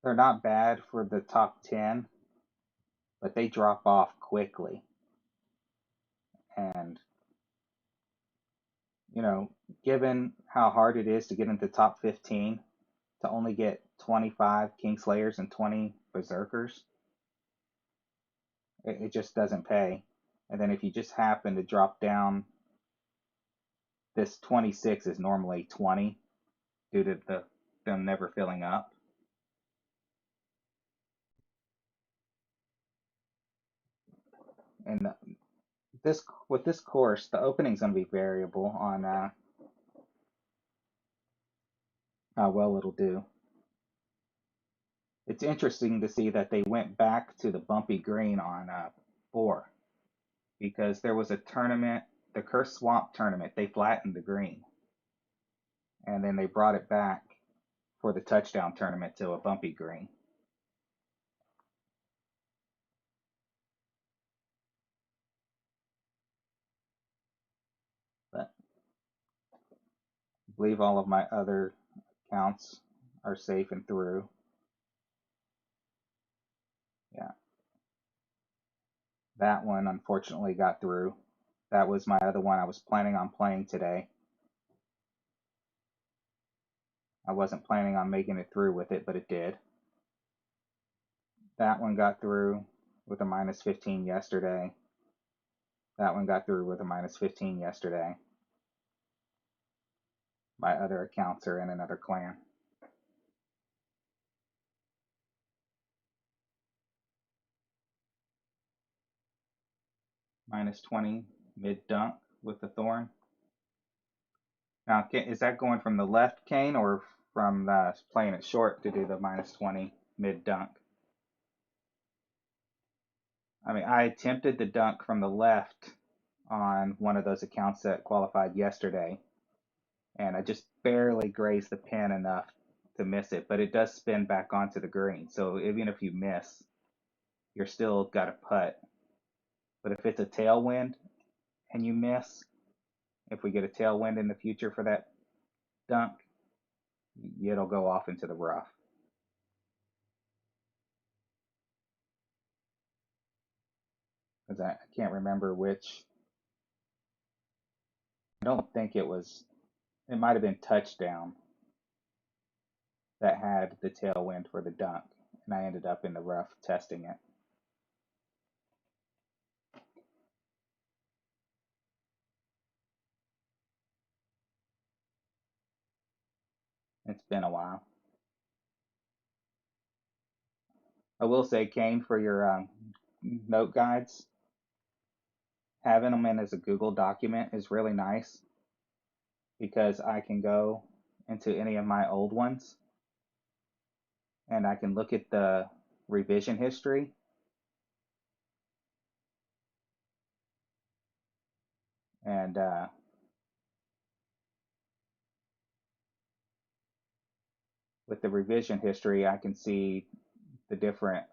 they're not bad for the top 10, but they drop off quickly. And, given how hard it is to get into top 15, to only get 25 Kingslayers and 20 Berserkers, it just doesn't pay. And then if you just happen to drop down, this 26 is normally 20 due to the them never filling up. And with this course, the opening's going to be variable on how well it'll do. It's interesting to see that they went back to the bumpy green on 4, because there was a tournament, the Cursed Swamp tournament, they flattened the green. And then they brought it back for the touchdown tournament to a bumpy green. But I believe all of my other accounts are safe and through. Yeah. That one unfortunately got through. That was my other one I was planning on playing today. I wasn't planning on making it through with it, but it did. That one got through with a minus 15 yesterday. That one got through with a minus 15 yesterday. My other accounts are in another clan. Minus 20 mid dunk with the thorn. Now, is that going from the left cane or from playing it short to do the minus 20 mid dunk? I mean, I attempted the dunk from the left on one of those accounts that qualified yesterday, and I just barely grazed the pin enough to miss it, but it does spin back onto the green. So even if you miss, you're still got a putt. But if it's a tailwind and you miss, if we get a tailwind in the future for that dunk, it'll go off into the rough. Because I can't remember which. I don't think it was. It might have been touchdown that had the tailwind for the dunk, and I ended up in the rough testing it. It's been a while. I will say, Kane, for your note guides, having them in as a Google document is really nice, because I can go into any of my old ones and I can look at the revision history, and with the revision history I can see the different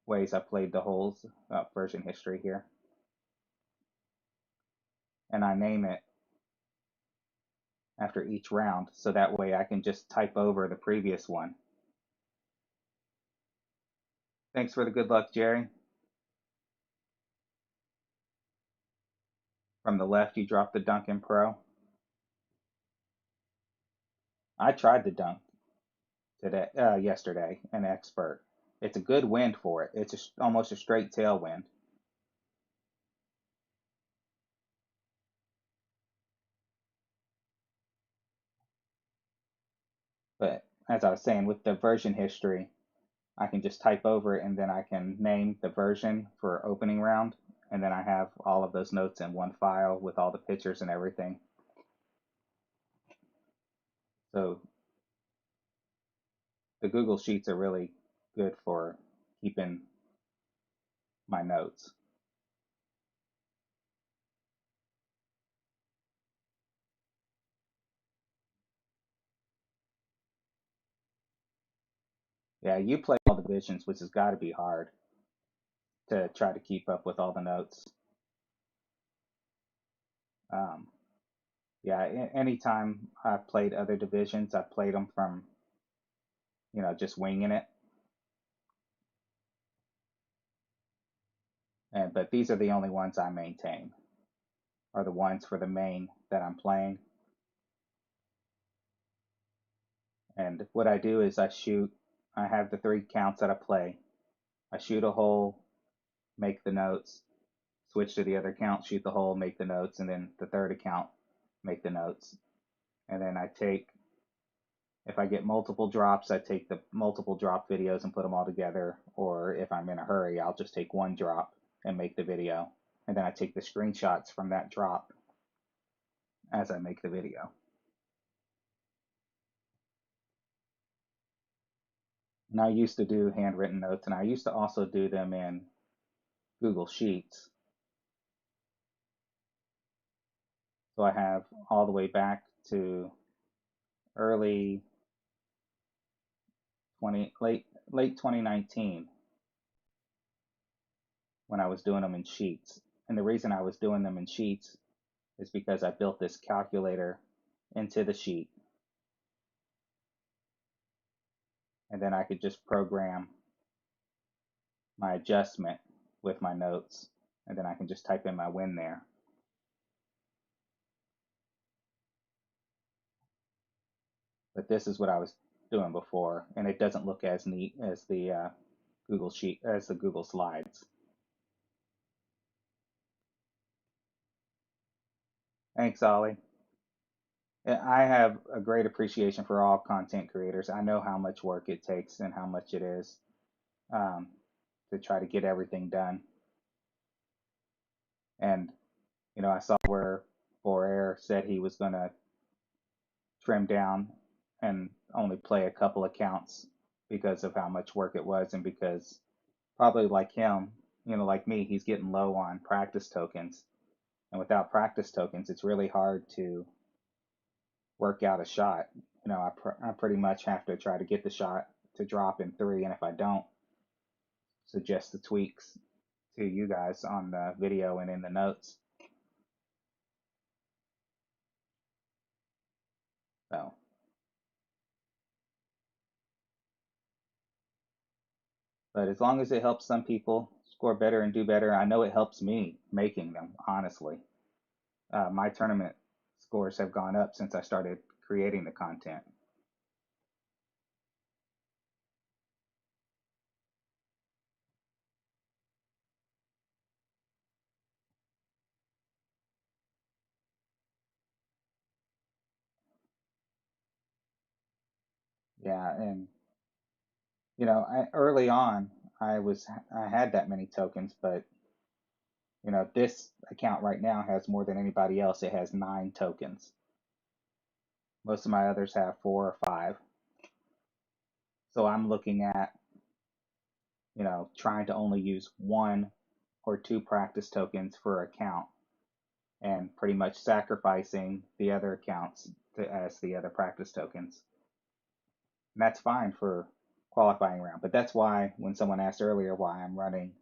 ways I played the holes, version history here, and I name it after each round, so that way I can just type over the previous one. Thanks for the good luck, Jerry. From the left, you dropped the Duncan Pro. I tried the dunk today, yesterday, an expert. It's a good wind for it. It's almost a straight tailwind. But as I was saying, with the version history, I can just type over it and then I can name the version for opening round. And then I have all of those notes in one file with all the pictures and everything. So the Google Sheets are really good for keeping my notes. Yeah, you play all divisions, which has got to be hard to try to keep up with all the notes. Um, yeah, anytime I've played other divisions, I've played them from, just winging it. But these are the only ones I maintain, are the ones for the main that I'm playing. And what I do is I have the 3 counts that I play. I shoot a hole, make the notes, switch to the other count, shoot the hole, make the notes, and then the third account, make the notes. And then I take If I get multiple drops, I take the multiple drop videos and put them all together. Or if I'm in a hurry, I'll just take one drop and make the video. And then I take the screenshots from that drop as I make the video. And I used to do handwritten notes, and I used to also do them in Google Sheets. So I have all the way back to early late 2019 when I was doing them in Sheets. And the reason I was doing them in Sheets is because I built this calculator into the sheet, and then I could just program my adjustment with my notes, and then I can just type in my win there. But this is what I was doing before, and it doesn't look as neat as the Google Sheet, as the Google Slides. Thanks, Ollie. I have a great appreciation for all content creators. I know how much work it takes and how much it is um, to try to get everything done. And I saw where Borair said he was going to trim down and only play a couple accounts because of how much work it was, and because probably like him, like me, he's getting low on practice tokens. And without practice tokens, it's really hard to work out a shot. I pretty much have to try to get the shot to drop in 3, and if I don't, suggest the tweaks to you guys on the video and in the notes. So, but as long as it helps some people score better and do better, I know it helps me making them, honestly. My tournament scores have gone up since I started creating the content. Yeah, and early on, I had that many tokens, but this account right now has more than anybody else. It has 9 tokens. Most of my others have 4 or 5. So I'm looking at, trying to only use 1 or 2 practice tokens per account, and pretty much sacrificing the other accounts as the other practice tokens. And that's fine for qualifying round. But that's why when someone asked earlier why I'm running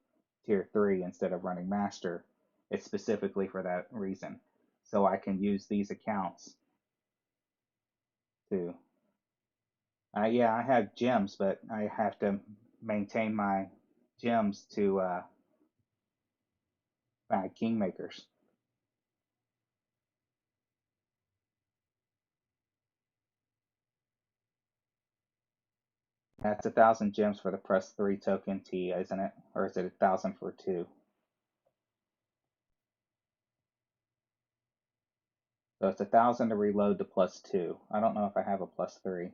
tier 3 instead of running master, it's specifically for that reason. So I can use these accounts to, yeah, I have gems, but I have to maintain my gems to buy kingmakers. That's 1,000 gems for the +3 token T, isn't it? Or is it 1,000 for 2? So it's 1,000 to reload to +2. I don't know if I have a +3.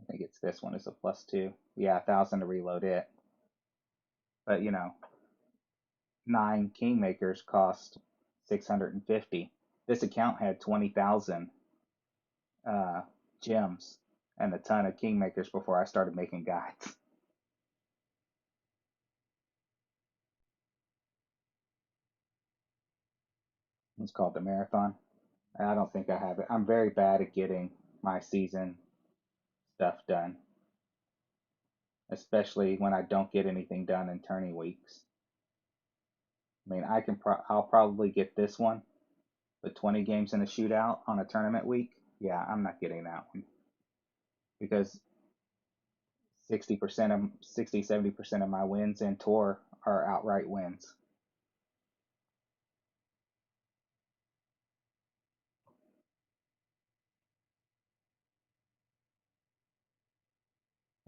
I think it's this one is a +2. Yeah, 1,000 to reload it. But 9 kingmakers cost 650. This account had 20,000 uh, gems and a ton of kingmakers before I started making guides. It's called the Marathon. I don't think I have it. I'm very bad at getting my season stuff done, especially when I don't get anything done in tourney weeks. I mean, I'll probably get this one, but 20 games in a shootout on a tournament week, yeah, I'm not getting that one because 70% of my wins in tour are outright wins.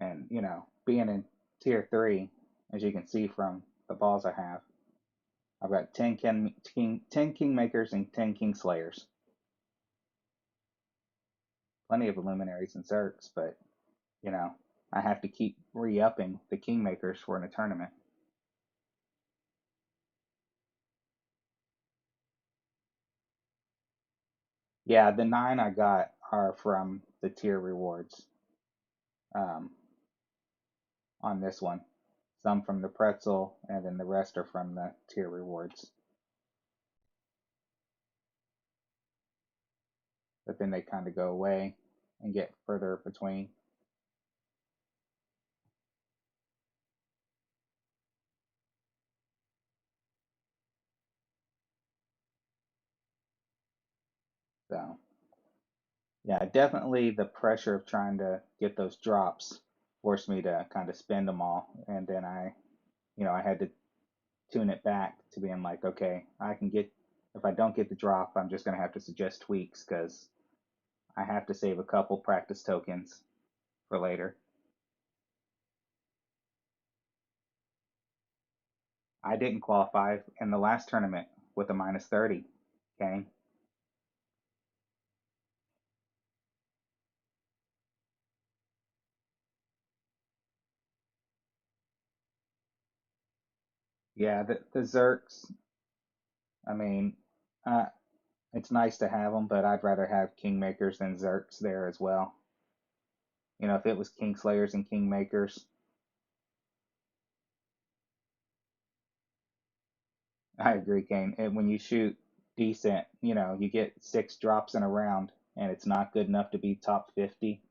And, you know, being in tier 3, as you can see from the balls I have, I've got 10 Kingmakers and 10 Kingslayers. Plenty of Illuminaries and Zerks, but, you know, I have to keep re-upping the Kingmakers for in a tournament. Yeah, the 9 I got are from the tier rewards um, on this one. Some from the pretzel, and then the rest are from the tier rewards. But then they kind of go away and get further between. So, yeah, definitely the pressure of trying to get those drops forced me to kind of spend them all. And then I had to tune it back to being like, okay, if I don't get the drop, I'm just going to have to suggest tweaks because I have to save a couple practice tokens for later. I didn't qualify in the last tournament with a minus 30, Kane. Yeah, the Zerks, I mean, uh, it's nice to have them, but I'd rather have Kingmakers than Zerks there as well. You know, if it was Kingslayers and Kingmakers, I agree, Kane. And when you shoot decent, you know, you get 6 drops in a round, and it's not good enough to be top 50.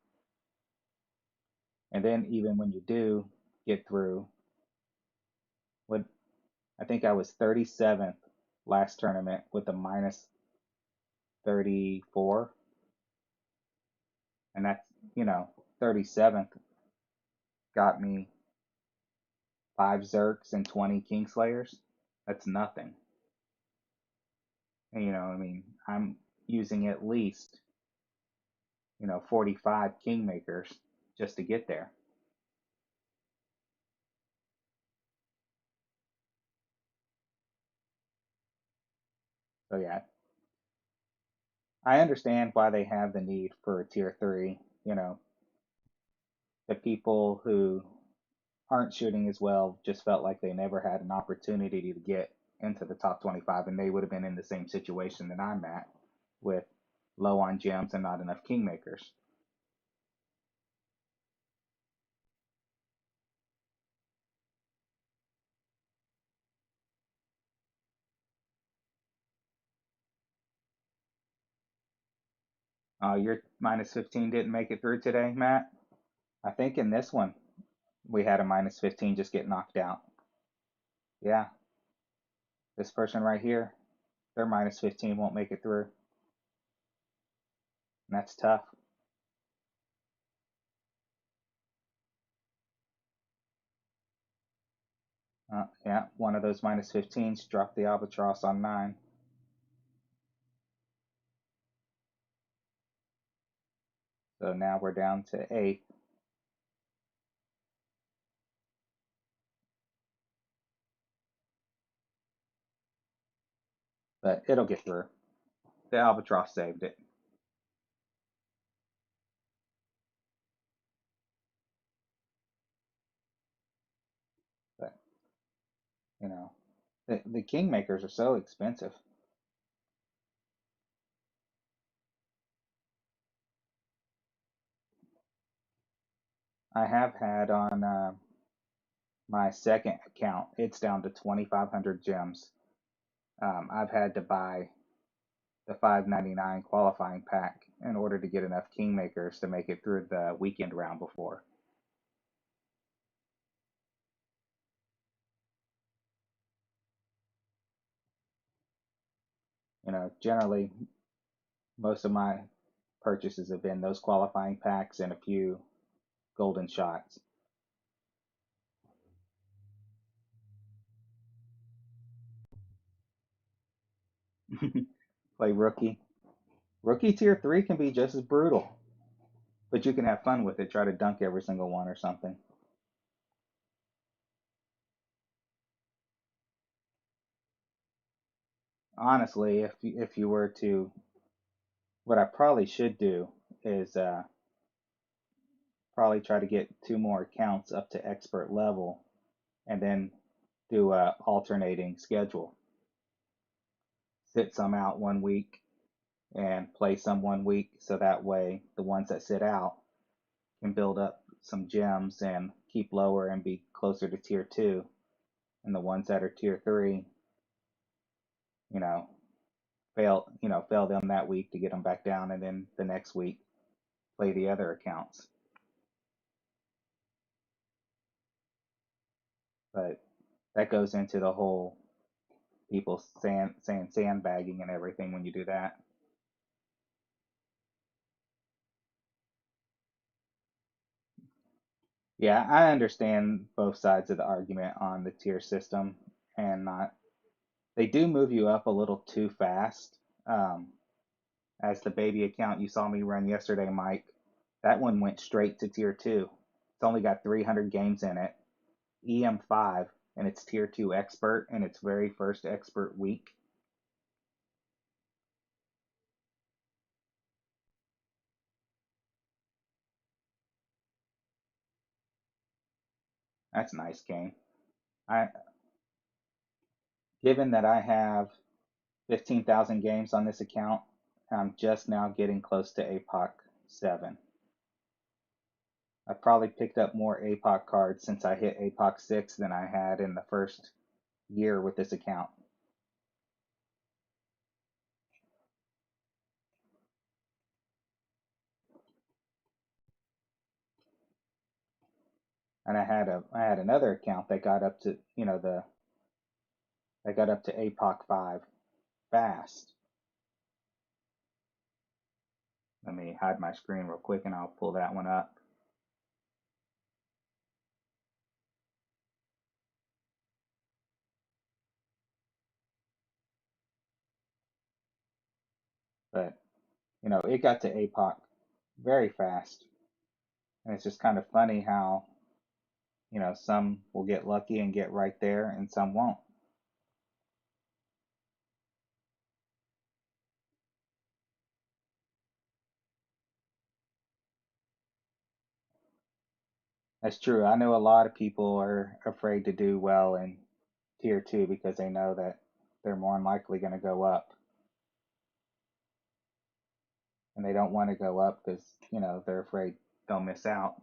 And then even when you do get through, what I think I was 37th last tournament with a minus 34, and that's, you know, 37th got me 5 Zerks and 20 Kingslayers. That's nothing. And, you know, I mean, I'm using at least, 45 Kingmakers just to get there. So yeah, I understand why they have the need for a tier 3. You know, the people who aren't shooting as well just felt like they never had an opportunity to get into the top 25, and they would have been in the same situation that I'm at with low on gems and not enough Kingmakers. Your minus 15 didn't make it through today, Matt? I think in this one we had a minus 15 just get knocked out. Yeah, this person right here, their minus 15 won't make it through. And that's tough. Yeah, one of those minus 15s dropped the albatross on 9. So now we're down to 8. But it'll get through. The albatross saved it. But, you know, the Kingmakers are so expensive. I have had on my second account, it's down to 2,500 gems. I've had to buy the 5.99 qualifying pack in order to get enough Kingmakers to make it through the weekend round before. You know, generally, most of my purchases have been those qualifying packs and a few golden shots. Play rookie. Rookie tier 3 can be just as brutal. But you can have fun with it. Try to dunk every single one or something. Honestly, if you were to, what I probably should do is probably try to get two more accounts up to expert level, and then do a alternating schedule. Sit some out one week and play some one week, so that way the ones that sit out can build up some gems and keep lower and be closer to tier two, and the ones that are tier three, you know, fail them that week to get them back down, and then the next week play the other accounts. But that goes into the whole people saying sandbagging and everything when you do that. Yeah, I understand both sides of the argument on the tier system, and not they do move you up a little too fast. Um, as the baby account you saw me run yesterday, Mike, that one went straight to tier two. It's only got 300 games in it, EM5, and it's tier two expert in its very first expert week. That's a nice game. I Given that I have 15,000 games on this account, I'm just now getting close to APOC 7. I've probably picked up more APOC cards since I hit APOC 6 than I had in the first year with this account. And I had another account that got up to, that got up to APOC 5 fast. Let me hide my screen real quick and I'll pull that one up. But, it got to APOC very fast. And it's just kind of funny how, some will get lucky and get right there and some won't. That's true. I know a lot of people are afraid to do well in tier two because they know that they're more than likely going to go up, and they don't want to go up because they're afraid they'll miss out.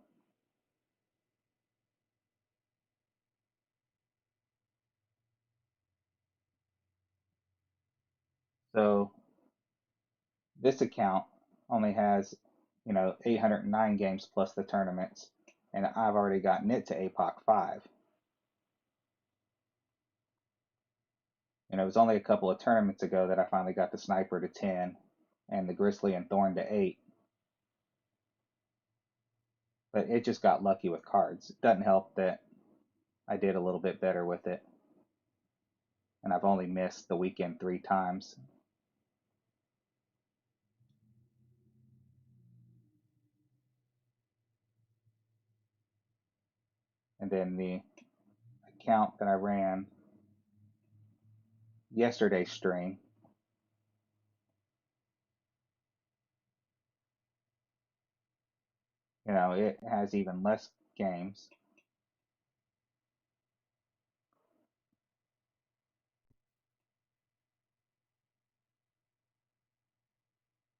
So this account only has 809 games plus the tournaments, and I've already gotten it to APOC 5. And it was only a couple of tournaments ago that I finally got the Sniper to 10 and the Grizzly and Thorn to 8. But it just got lucky with cards. It doesn't help that I did a little bit better with it, and I've only missed the weekend 3 times. And then the account that I ran yesterday's stream, it has even less games.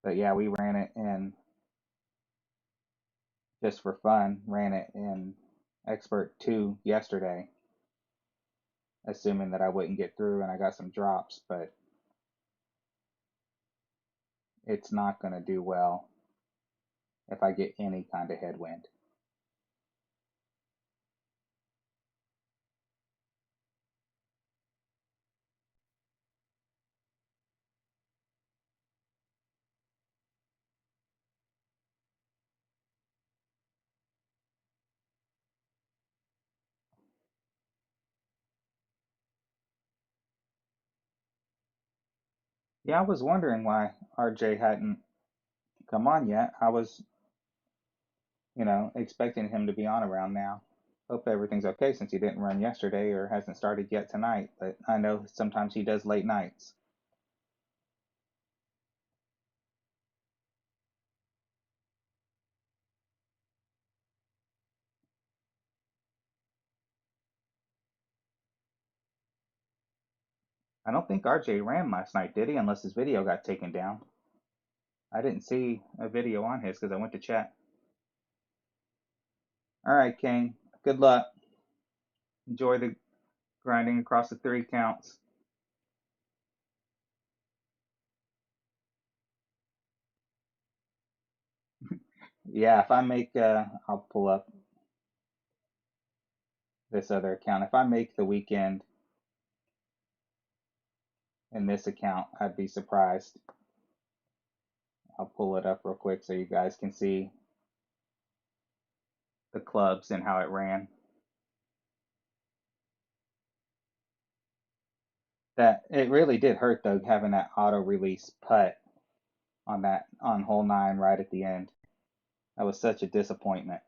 But yeah, we ran it in just for fun, ran it in Expert 2 yesterday, assuming that I wouldn't get through, and I got some drops, but it's not going to do well if I get any kind of headwind. Yeah, I was wondering why RJ hadn't come on yet. expecting him to be on around now. Hope everything's okay since he didn't run yesterday or hasn't started yet tonight, but I know sometimes he does late nights. I don't think RJ ran last night, did he? Unless his video got taken down. I didn't see a video on his because I went to chat. All right, King. Good luck. Enjoy the grinding across the 3 counts. Yeah, if I make, I'll pull up this other account. If I make the weekend in this account, I'd be surprised. I'll pull it up real quick so you guys can see the clubs and how it ran. That it really did hurt though, having that auto release putt on hole 9 right at the end. That was such a disappointment.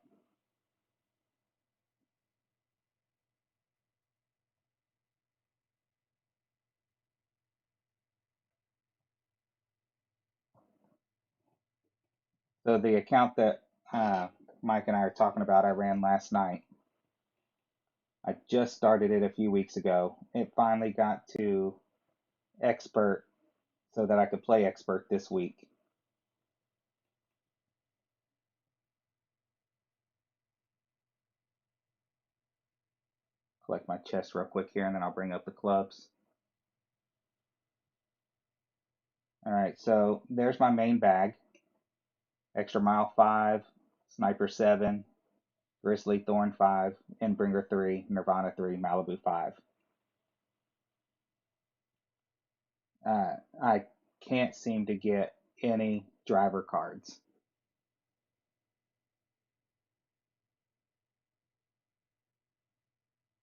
So the account that Mike and I are talking about, I ran last night. I just started it a few weeks ago. It finally got to expert so that I could play expert this week. Collect my chest real quick here and then I'll bring up the clubs. All right, so there's my main bag. Extra Mile 5, Sniper 7, Grizzly Thorn 5, Endbringer 3, Nirvana 3, Malibu 5. I can't seem to get any driver cards.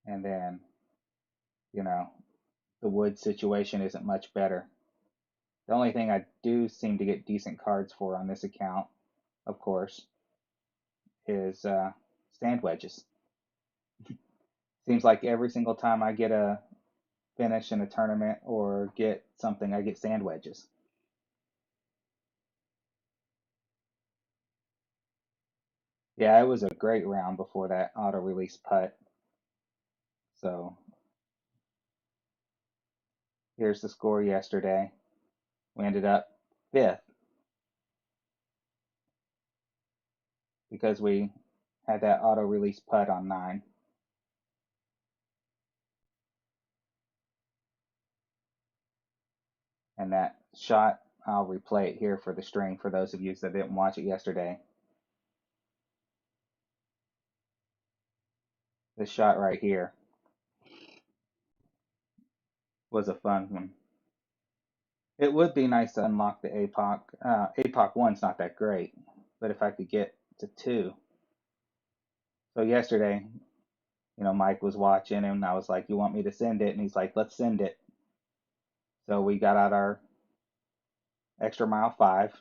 And then, you know, the wood situation isn't much better. The only thing I do seem to get decent cards for on this account, of course, is sand wedges. Seems like every single time I get a finish in a tournament or get something, I get sand wedges. Yeah, it was a great round before that auto release putt. So here's the score yesterday. We ended up fifth because we had that auto release putt on 9. And that shot, I'll replay it here for the stream for those of you that didn't watch it yesterday. This shot right here was a fun one. It would be nice to unlock the APOC. APOC 1's not that great, but if I could get to 2. So yesterday, Mike was watching and I was like, you want me to send it? And he's like, let's send it. So we got out our Extra Mile 5,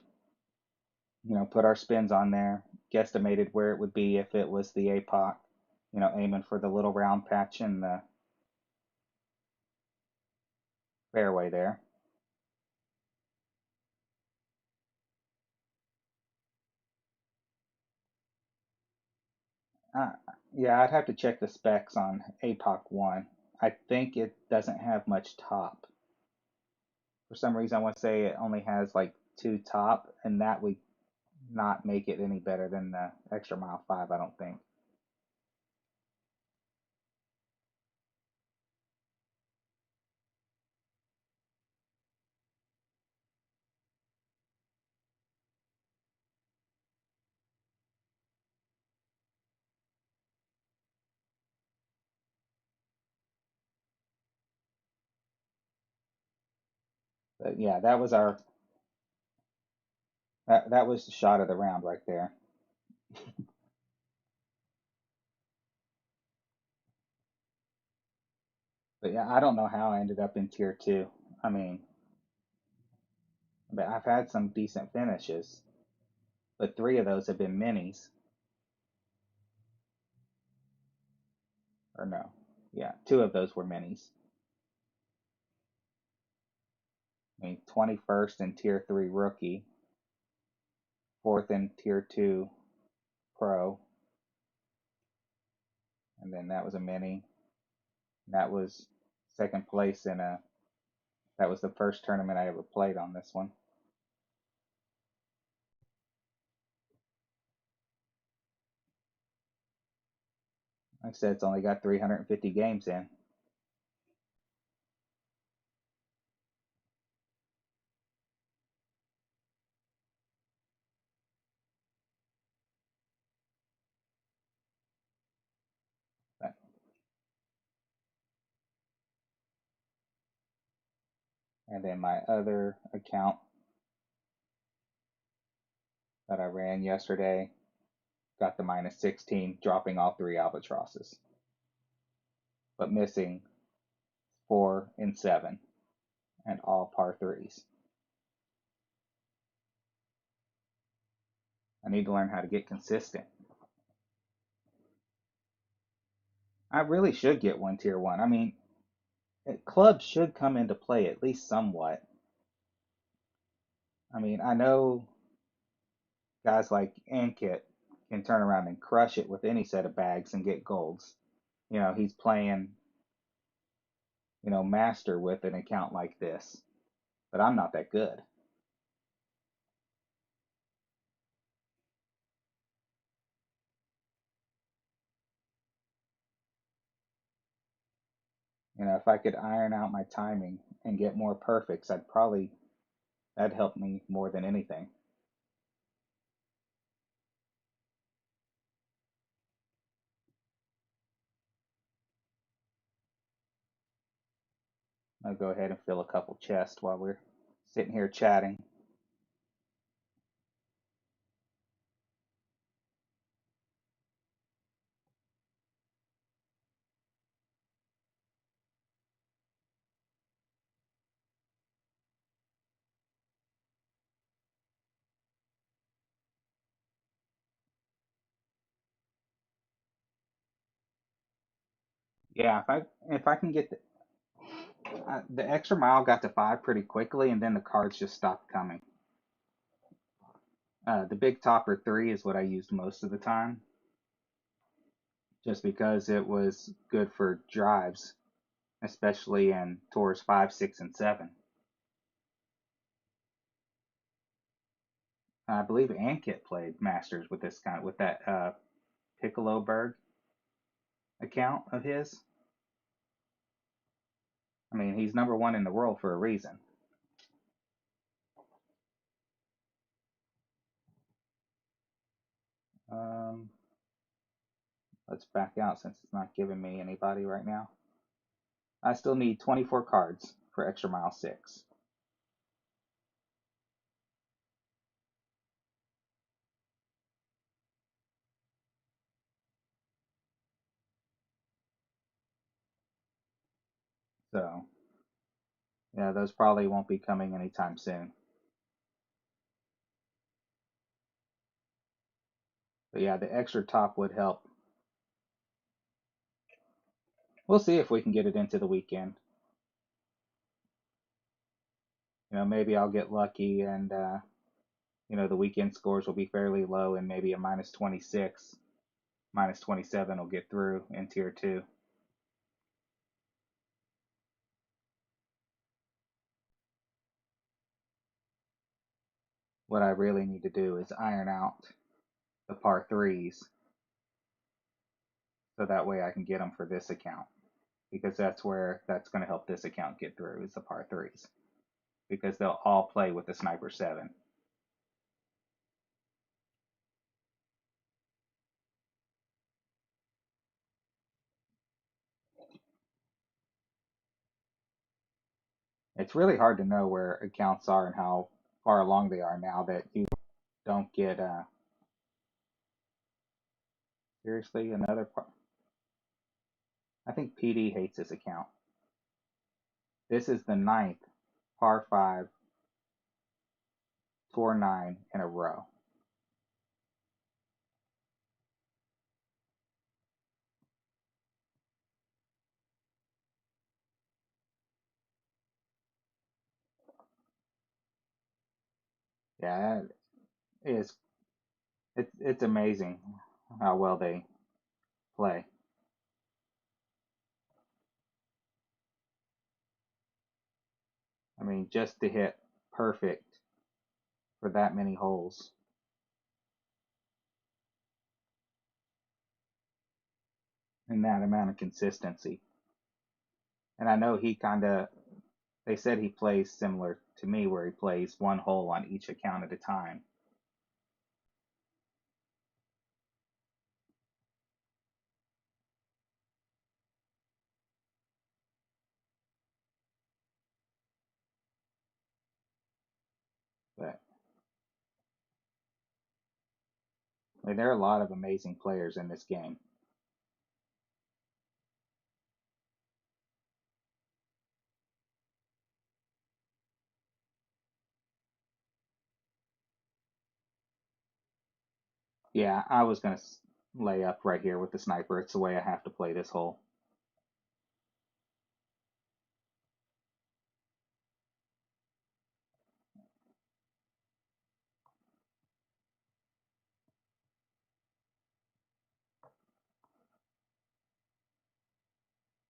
put our spins on there, guesstimated where it would be if it was the APOC, aiming for the little round patch in the fairway there. Uh, yeah, I'd have to check the specs on APOC 1. I think it doesn't have much top. For some reason, I want to say it only has like 2 top, and that would not make it any better than the Extra Mile 5, I don't think. But yeah, that was the shot of the round right there. But yeah, I don't know how I ended up in tier 2. I mean, but I've had some decent finishes, but 3 of those have been minis. Or no. Yeah, two of those were minis. I mean, 21st in Tier 3 rookie, 4th in Tier 2 pro, and then that was a mini. That was second place in a, that was the first tournament I ever played on this one. Like I said, it's only got 350 games in. And then my other account that I ran yesterday got the minus 16, dropping all 3 albatrosses, but missing 4 and 7, and all par 3s. I need to learn how to get consistent. I really should get one Tier 1. I mean, clubs should come into play at least somewhat. I mean, I know guys like Ankit can turn around and crush it with any set of bags and get golds. You know, he's playing, master with an account like this, but I'm not that good. If I could iron out my timing and get more perfects, that'd help me more than anything. I'll go ahead and fill a couple chests while we're sitting here chatting. Yeah, if I can get the extra mile got to 5 pretty quickly, and then the cards just stopped coming. The big topper 3 is what I used most of the time, just because it was good for drives, especially in tours 5, 6, and 7. I believe Ankit played Masters with that Piccolo Berg account of his. I mean, he's number 1 in the world for a reason. Um, let's back out since it's not giving me anybody right now. I still need 24 cards for extra mile 6. So, yeah, those probably won't be coming anytime soon. But yeah, the extra top would help. We'll see if we can get it into the weekend. Maybe I'll get lucky and, the weekend scores will be fairly low and maybe a minus 26, minus 27 will get through in Tier 2. What I really need to do is iron out the par 3s so that way I can get them for this account, because that's going to help this account get through is the par 3s, because they'll all play with the Sniper 7. It's really hard to know where accounts are and how far along they are now that you don't get seriously another par. I think PD hates his account. This is the 9th par 5 tour 9 in a row. Yeah, it's it's amazing how well they play. I mean, just to hit perfect for that many holes and that amount of consistency. And I know he kind of, they said he plays similar to me, where he plays one hole on each account at a time. But I mean, there are a lot of amazing players in this game. Yeah, I was going to lay up right here with the sniper. It's the way I have to play this hole.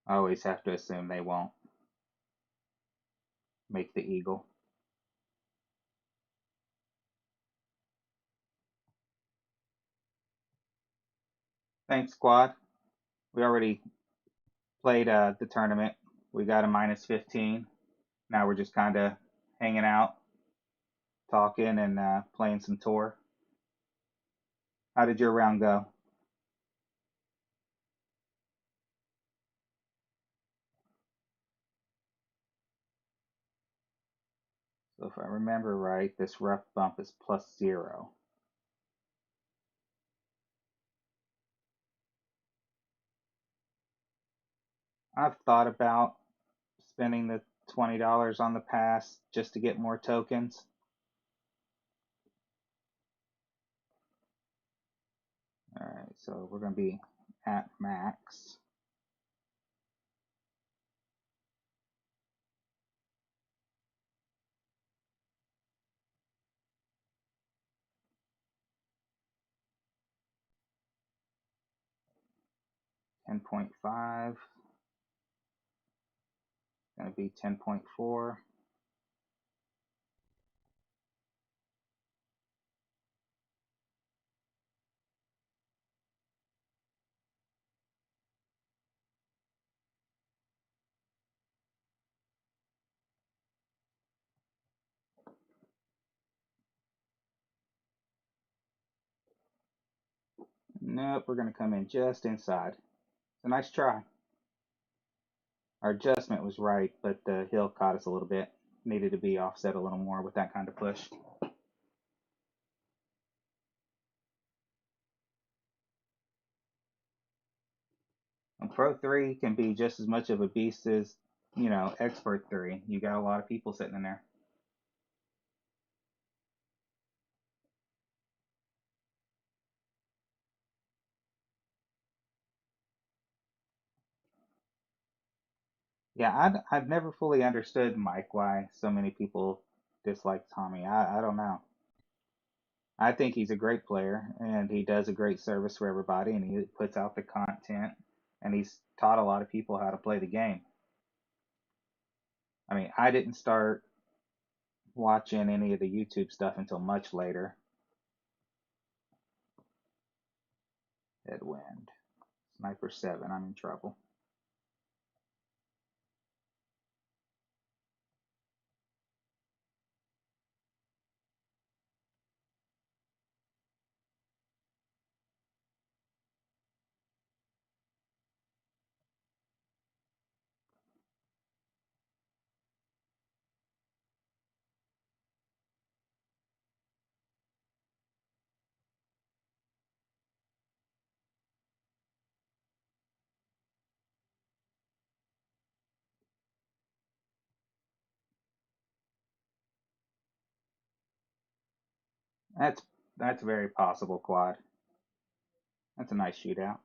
I always have to assume they won't make the eagle. Thanks, squad. We already played the tournament. We got a minus 15. Now we're just kind of hanging out, talking, and playing some tour. How did your round go? So if I remember right, this rough bump is +0. I've thought about spending the $20 on the pass just to get more tokens. All right, so we're going to be at max. $10.5. Going to be 10.4. Nope, we're going to come in just inside. It's a nice try. Our adjustment was right, but the hill caught us a little bit. Needed to be offset a little more with that kind of push. And Pro 3 can be just as much of a beast as, Expert 3. You got a lot of people sitting in there. Yeah, I've never fully understood, Mike, why so many people dislike Tommy. I don't know. I think he's a great player and he does a great service for everybody and he puts out the content and he's taught a lot of people how to play the game. I mean, I didn't start watching any of the YouTube stuff until much later. Headwind. Sniper 7, I'm in trouble. That's that's very possible, Quad. That's a nice shootout.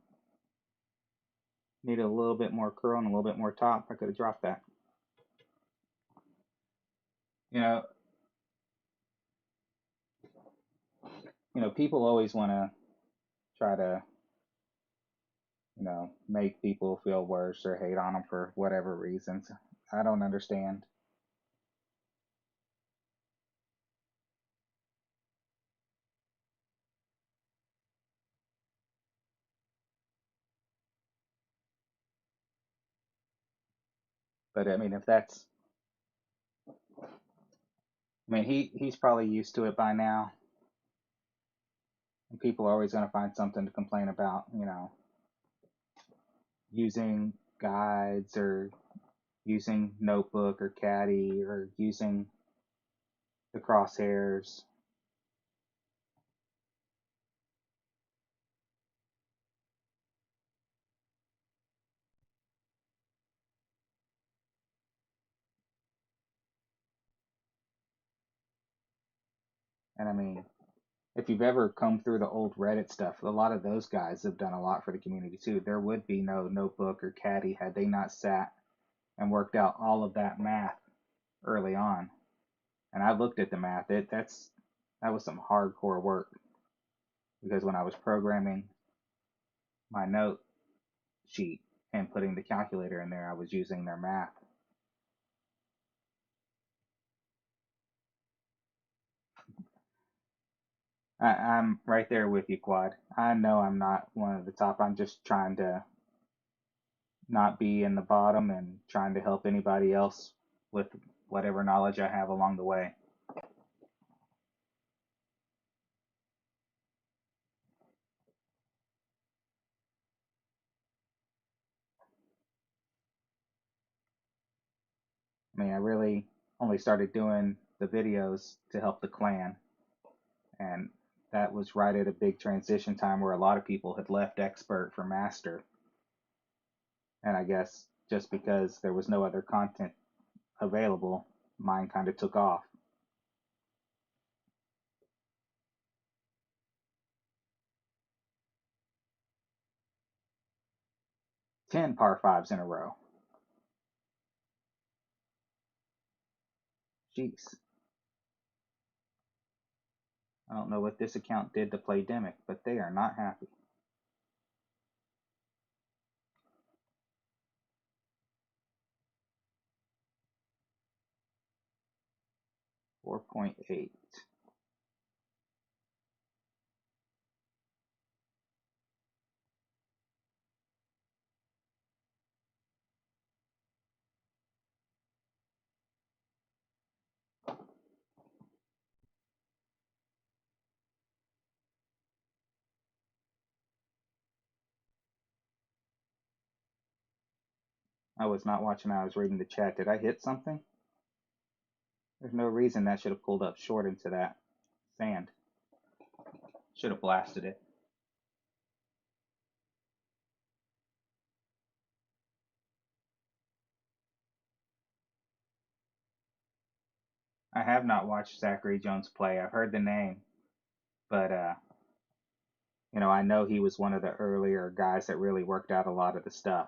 Needed a little bit more curl and a little bit more top. I could have dropped that. You know, people always want to try to, make people feel worse or hate on them for whatever reasons. I don't understand. But I mean, if that's, I mean, he's probably used to it by now. And people are always going to find something to complain about, using guides or using Notebook or Caddy or using the crosshairs. And I mean, if you've ever come through the old Reddit stuff, a lot of those guys have done a lot for the community too. There would be no Notebook or Caddy had they not sat and worked out all of that math early on. And I looked at the math. That was some hardcore work because when I was programming my note sheet and putting the calculator in there, I was using their math. I'm right there with you, Quad. I know I'm not one of the top. I'm just trying to not be in the bottom and trying to help anybody else with whatever knowledge I have along the way. I mean, I really only started doing the videos to help the clan, and that was right at a big transition time where a lot of people had left expert for master. And I guess just because there was no other content available, mine kind of took off. 10 par fives in a row. Jeez. I don't know what this account did to Playdemic, but they are not happy. 4.8. I was not watching, I was reading the chat. Did I hit something? There's no reason that should have pulled up short into that sand. Should have blasted it. I have not watched Zachary Jones play. I've heard the name, but I know he was one of the earlier guys that really worked out a lot of the stuff.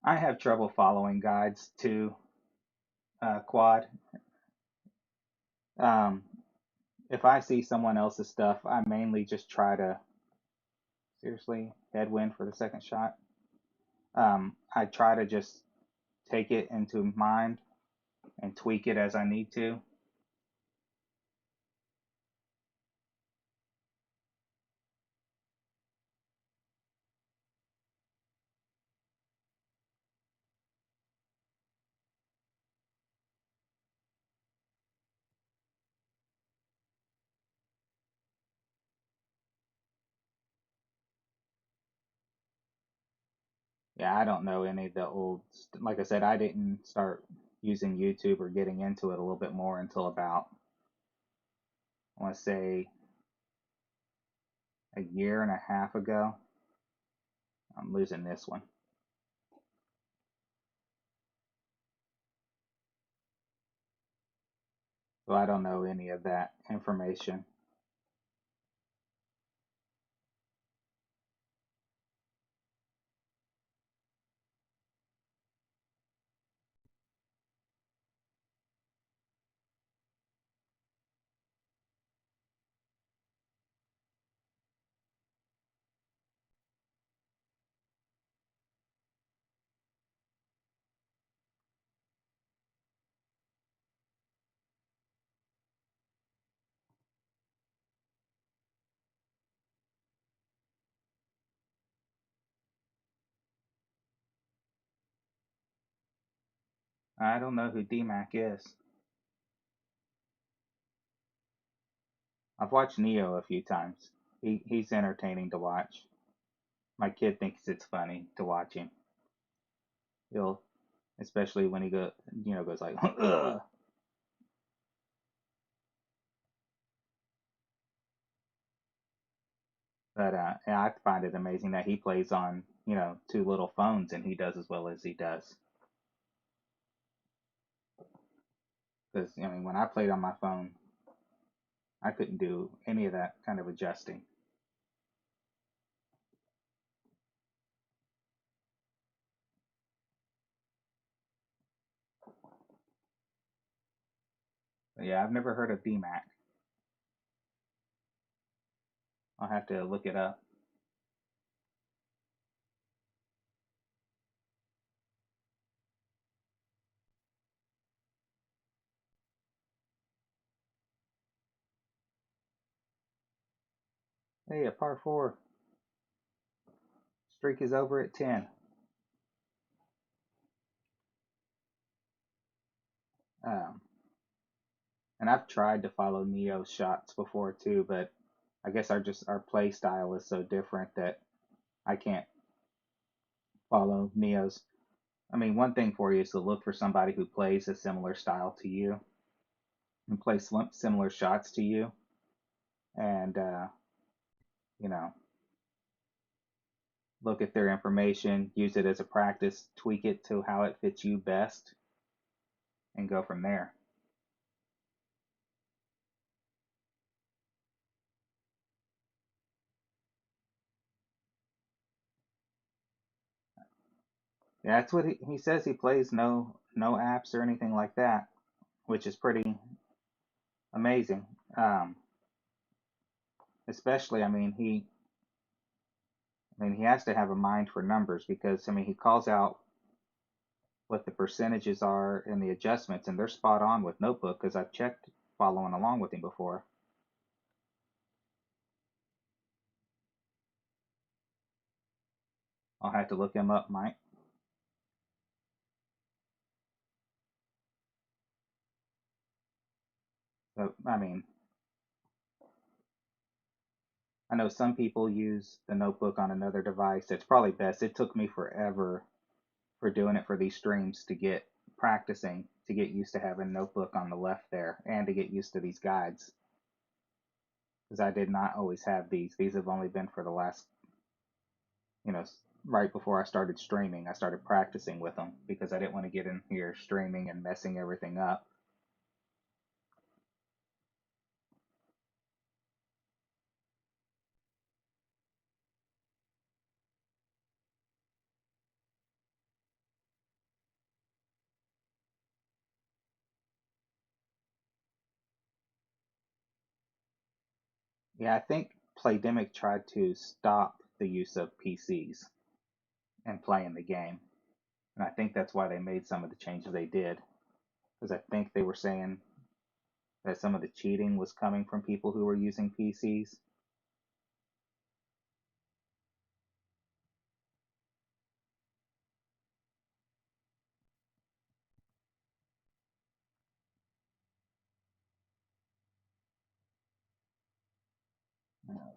I have trouble following guides too, Quad. Um, if I see someone else's stuff, I mainly just try to seriously headwind for the second shot. I try to just take it into mind and tweak it as I need to. Yeah, I don't know any of the old, like I said, I didn't start using YouTube or getting into it a little bit more until about, I want to say, a year and a half ago. I'm losing this one. So I don't know any of that information. I don't know who DMAC is. I've watched Neo a few times. He's entertaining to watch. My kid thinks it's funny to watch him. He'll, especially when he goes like, ugh. But yeah, I find it amazing that he plays on, two little phones and he does as well as he does. Because I mean, when I played on my phone, I couldn't do any of that kind of adjusting. But yeah, I've never heard of DMAC. I'll have to look it up. Hey, a par four. Streak is over at 10. Um, and I've tried to follow Neo's shots before too, but I guess our play style is so different that I can't follow Neo's. I mean, one thing for you is to look for somebody who plays a similar style to you and plays similar shots to you, and you know, look at their information, use it as a practice, tweak it to how it fits you best, and go from there. Yeah, that's what he says. He plays no apps or anything like that, which is pretty amazing. Um, Especially, I mean, he has to have a mind for numbers because I mean, he calls out what the percentages are and the adjustments, and they're spot on with Notebook because I've checked following along with him before. I'll have to look him up, Mike. But I mean, I know some people use the Notebook on another device. It's probably best. It took me forever for doing it for these streams to get practicing, to get used to having Notebook on the left there, and to get used to these guides because I did not always have these. These have only been for the last, you know, right before I started streaming. I started practicing with them because I didn't want to get in here streaming and messing everything up. Yeah, I think Playdemic tried to stop the use of PCs and playing the game. And I think that's why they made some of the changes they did. Because I think they were saying that some of the cheating was coming from people who were using PCs.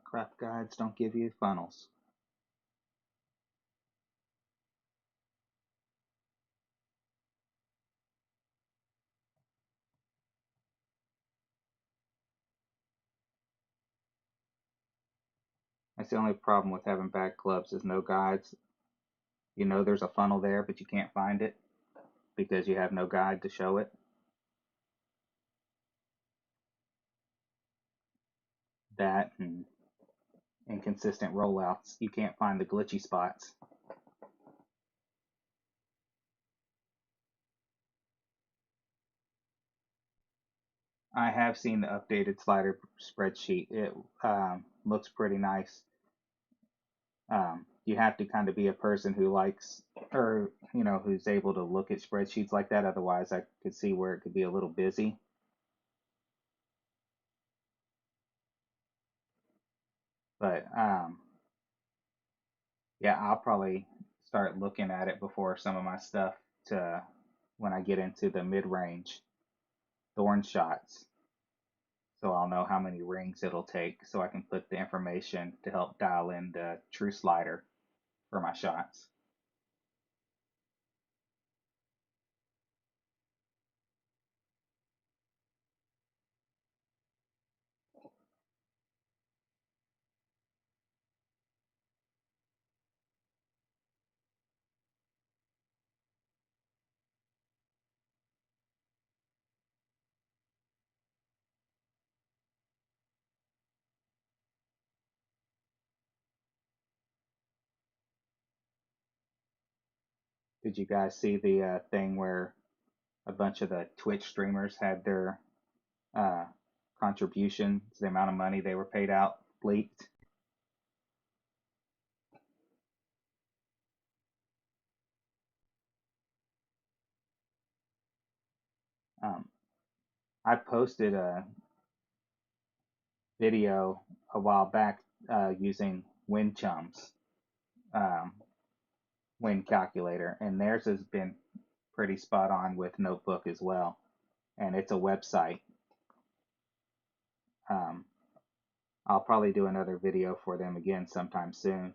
Crap guides don't give you funnels. That's the only problem with having bad clubs is no guides. You know there's a funnel there, but you can't find it because you have no guide to show it. That and inconsistent rollouts. You can't find the glitchy spots. I have seen the updated slider spreadsheet. It looks pretty nice. You have to kind of be a person who likes, or who's able to look at spreadsheets like that. Otherwise, I could see where it could be a little busy. But yeah, I'll probably start looking at it before some of my stuff to when I get into the mid-range thorn shots. So I'll know how many rings it'll take so I can put the information to help dial in the true slider for my shots. Did you guys see the thing where a bunch of the Twitch streamers had their uh, contributions, the amount of money they were paid out, leaked? Um, I posted a video a while back using WinChum's um, win calculator, and theirs has been pretty spot on with Notebook as well. And it's a website. Um, I'll probably do another video for them again sometime soon.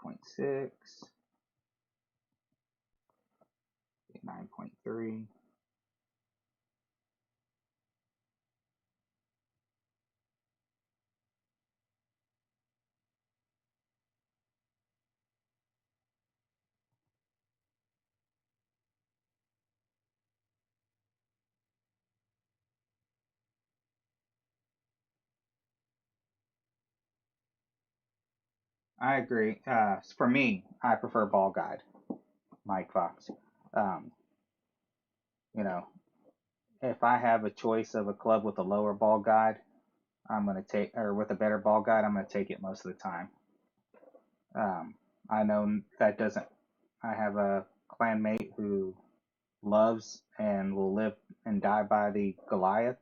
8.6, 9.3. I agree. For me, I prefer ball guide, Mike Fox. Um, you know, if I have a choice of a club with a lower ball guide, I'm going to take, or with a better ball guide, I'm going to take it most of the time. I know that doesn't, I have a clanmate who loves and will live and die by the Goliath,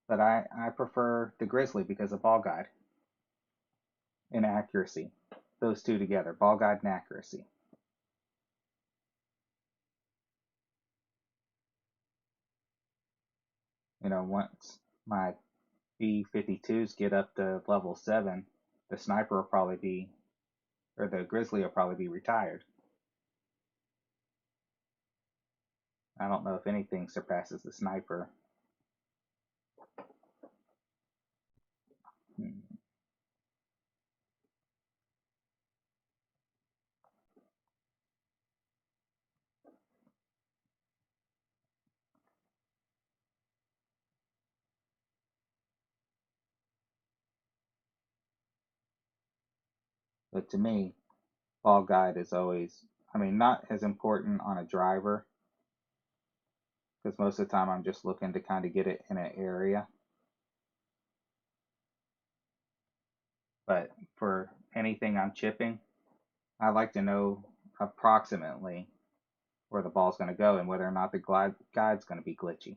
but I prefer the Grizzly because of ball guide and accuracy. Those two together, ball guide and accuracy. Once my B-52s get up to level 7, the sniper will probably be, or the Grizzly will probably be retired. I don't know if anything surpasses the sniper. But to me, ball guide is always, not as important on a driver, because most of the time I'm just looking to kind of get it in an area. But for anything I'm chipping, I like to know approximately where the ball's going to go and whether or not the guide's going to be glitchy.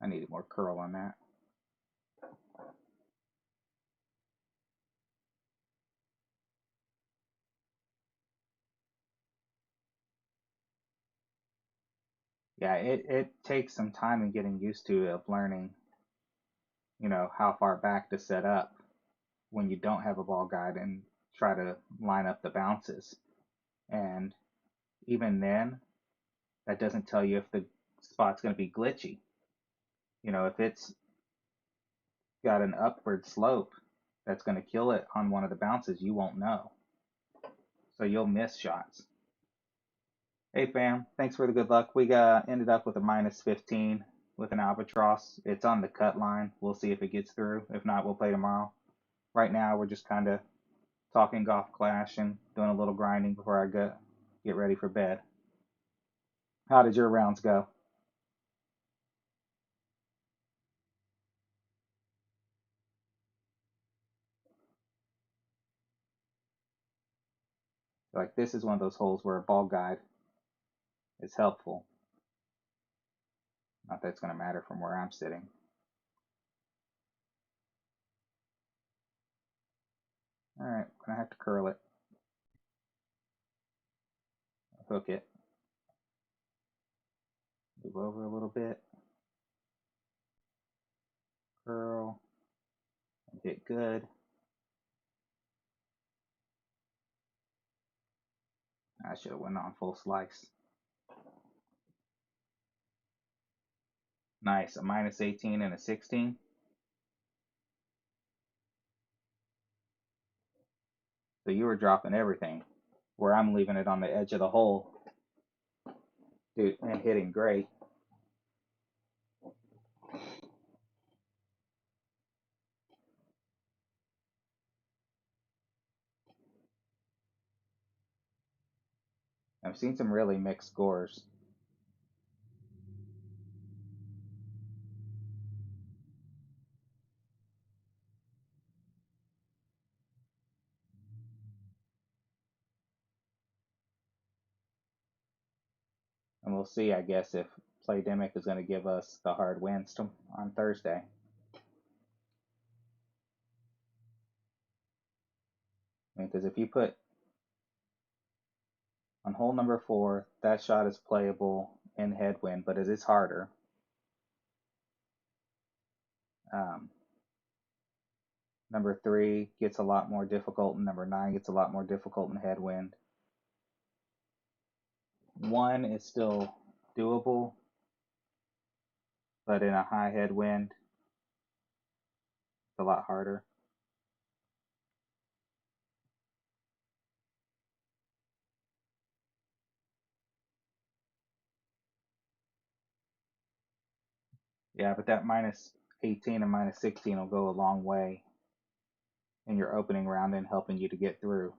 I needed more curl on that. Yeah, it takes some time in getting used to of learning, how far back to set up when you don't have a ball guide and try to line up the bounces. And even then, that doesn't tell you if the spot's going to be glitchy. If it's got an upward slope that's going to kill it on one of the bounces, you won't know. So you'll miss shots. Hey fam, thanks for the good luck. We ended up with a minus 15 with an albatross. It's on the cut line. We'll see if it gets through. If not, we'll play tomorrow. Right now, we're just kind of talking Golf Clash and doing a little grinding before I get ready for bed. How did your rounds go? Like, this is one of those holes where a ball guide is helpful. Not that it's going to matter from where I'm sitting. All right, I'm going to have to curl it, hook it, move over a little bit, curl, and hit good. I should have went on full slice. Nice, a -18 and a 16. So you were dropping everything, where I'm leaving it on the edge of the hole, dude, and hitting great. I've seen some really mixed scores. And we'll see, I guess, if Playdemic is going to give us the hard wins on Thursday. Because if you put on hole number 4, that shot is playable in headwind, but it is harder. Number 3 gets a lot more difficult, and number 9 gets a lot more difficult in headwind. 1 is still doable, but in a high headwind, it's a lot harder. Yeah, but that -18 and -16 will go a long way in your opening round and helping you to get through.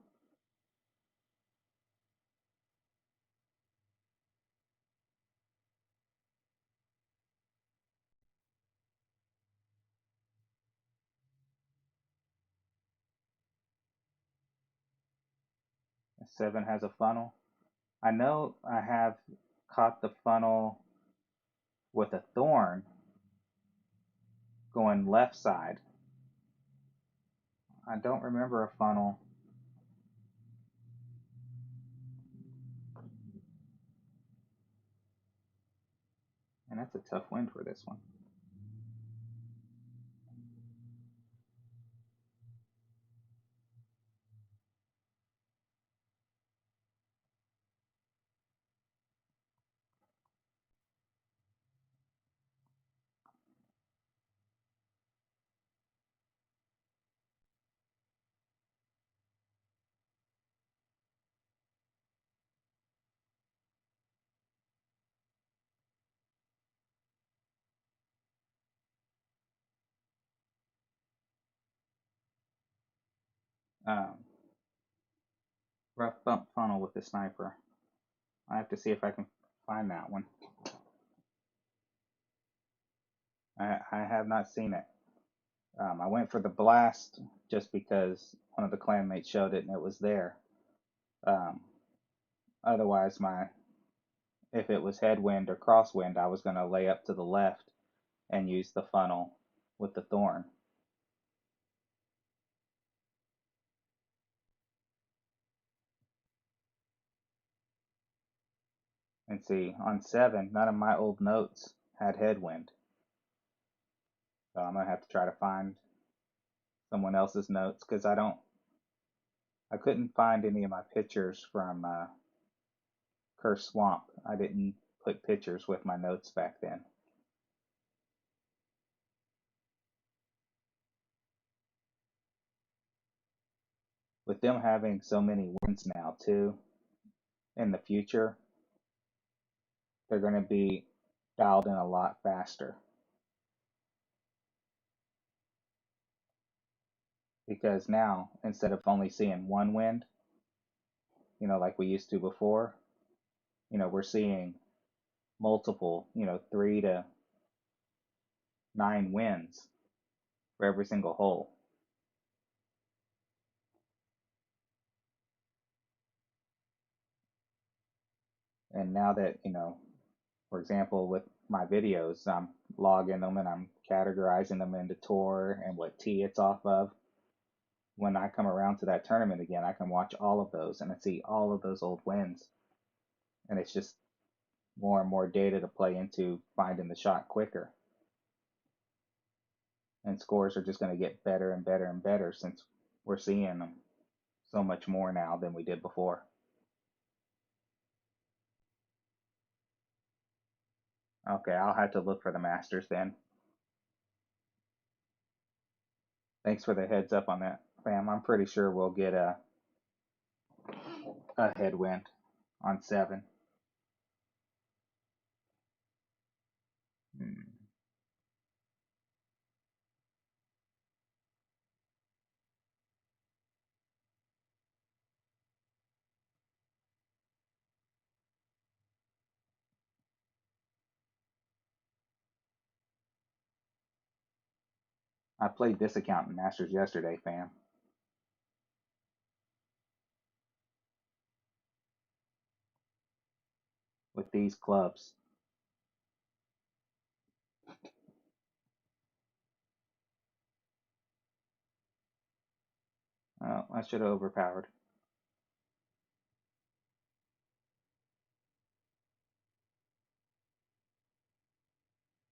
The 7 has a funnel. I know I have caught the funnel with a thorn going left side. I don't remember a funnel. And that's a tough wind for this one. Um, rough bump funnel with the sniper. I have to see if I can find that one. I have not seen it. I went for the blast just because one of the clanmates showed it and it was there. Um, Otherwise, if it was headwind or crosswind, I was going to lay up to the left and use the funnel with the thorn. And see, on 7, none of my old notes had headwind. So I'm going to have to try to find someone else's notes because I couldn't find any of my pictures from Cursed Swamp. I didn't put pictures with my notes back then. With them having so many wins now too, in the future, they're going to be dialed in a lot faster. Because now, instead of only seeing one wind, like we used to before, we're seeing multiple, 3 to 9 winds for every single hole. And now that, for example, with my videos. I'm logging them and I'm categorizing them into tour and what tee it's off of. When I come around to that tournament again, I can watch all of those and I see all of those old wins. And it's just more and more data to play into finding the shot quicker. And scores are just going to get better and better and better since we're seeing them so much more now than we did before. Okay, I'll have to look for the Masters then. Thanks for the heads up on that, fam. I'm pretty sure we'll get a headwind on 7. Hmm. I played this account in Masters yesterday, fam, with these clubs. Oh, I should have overpowered.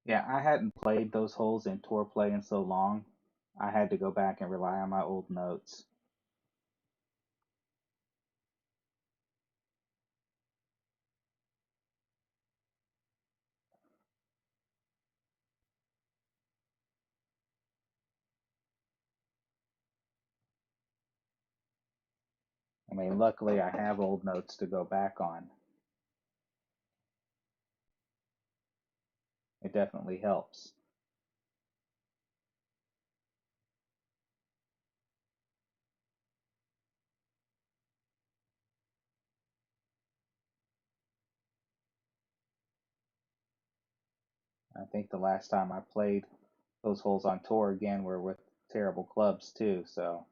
Yeah, I hadn't played those holes in tour play in so long. I had to go back and rely on my old notes. I mean, luckily I have old notes to go back on. It definitely helps. I think the last time I played those holes on tour again were with terrible clubs too, so.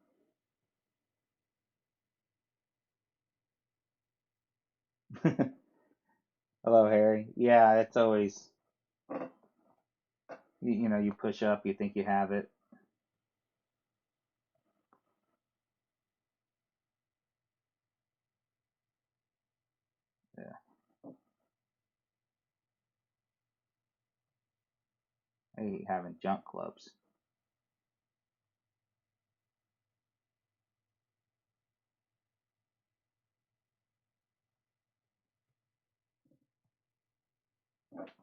Hello, Harry. Yeah, it's always, you know, you push up, you think you have it. Yeah, I hate having junk clubs.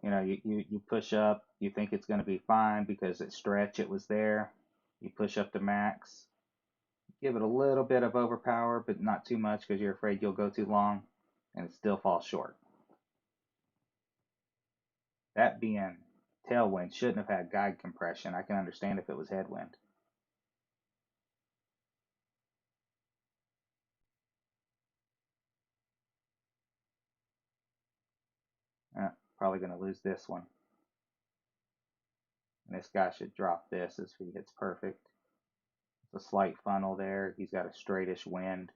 You know, you push up, you think it's going to be fine because it stretch, it was there. You push up to max, give it a little bit of overpower, but not too much because you're afraid you'll go too long, and it still falls short. That being tailwind shouldn't have had guide compression. I can understand if it was headwind. Probably going to lose this one. And this guy should drop this as he hits perfect. It's a slight funnel there. He's got a straightish wind.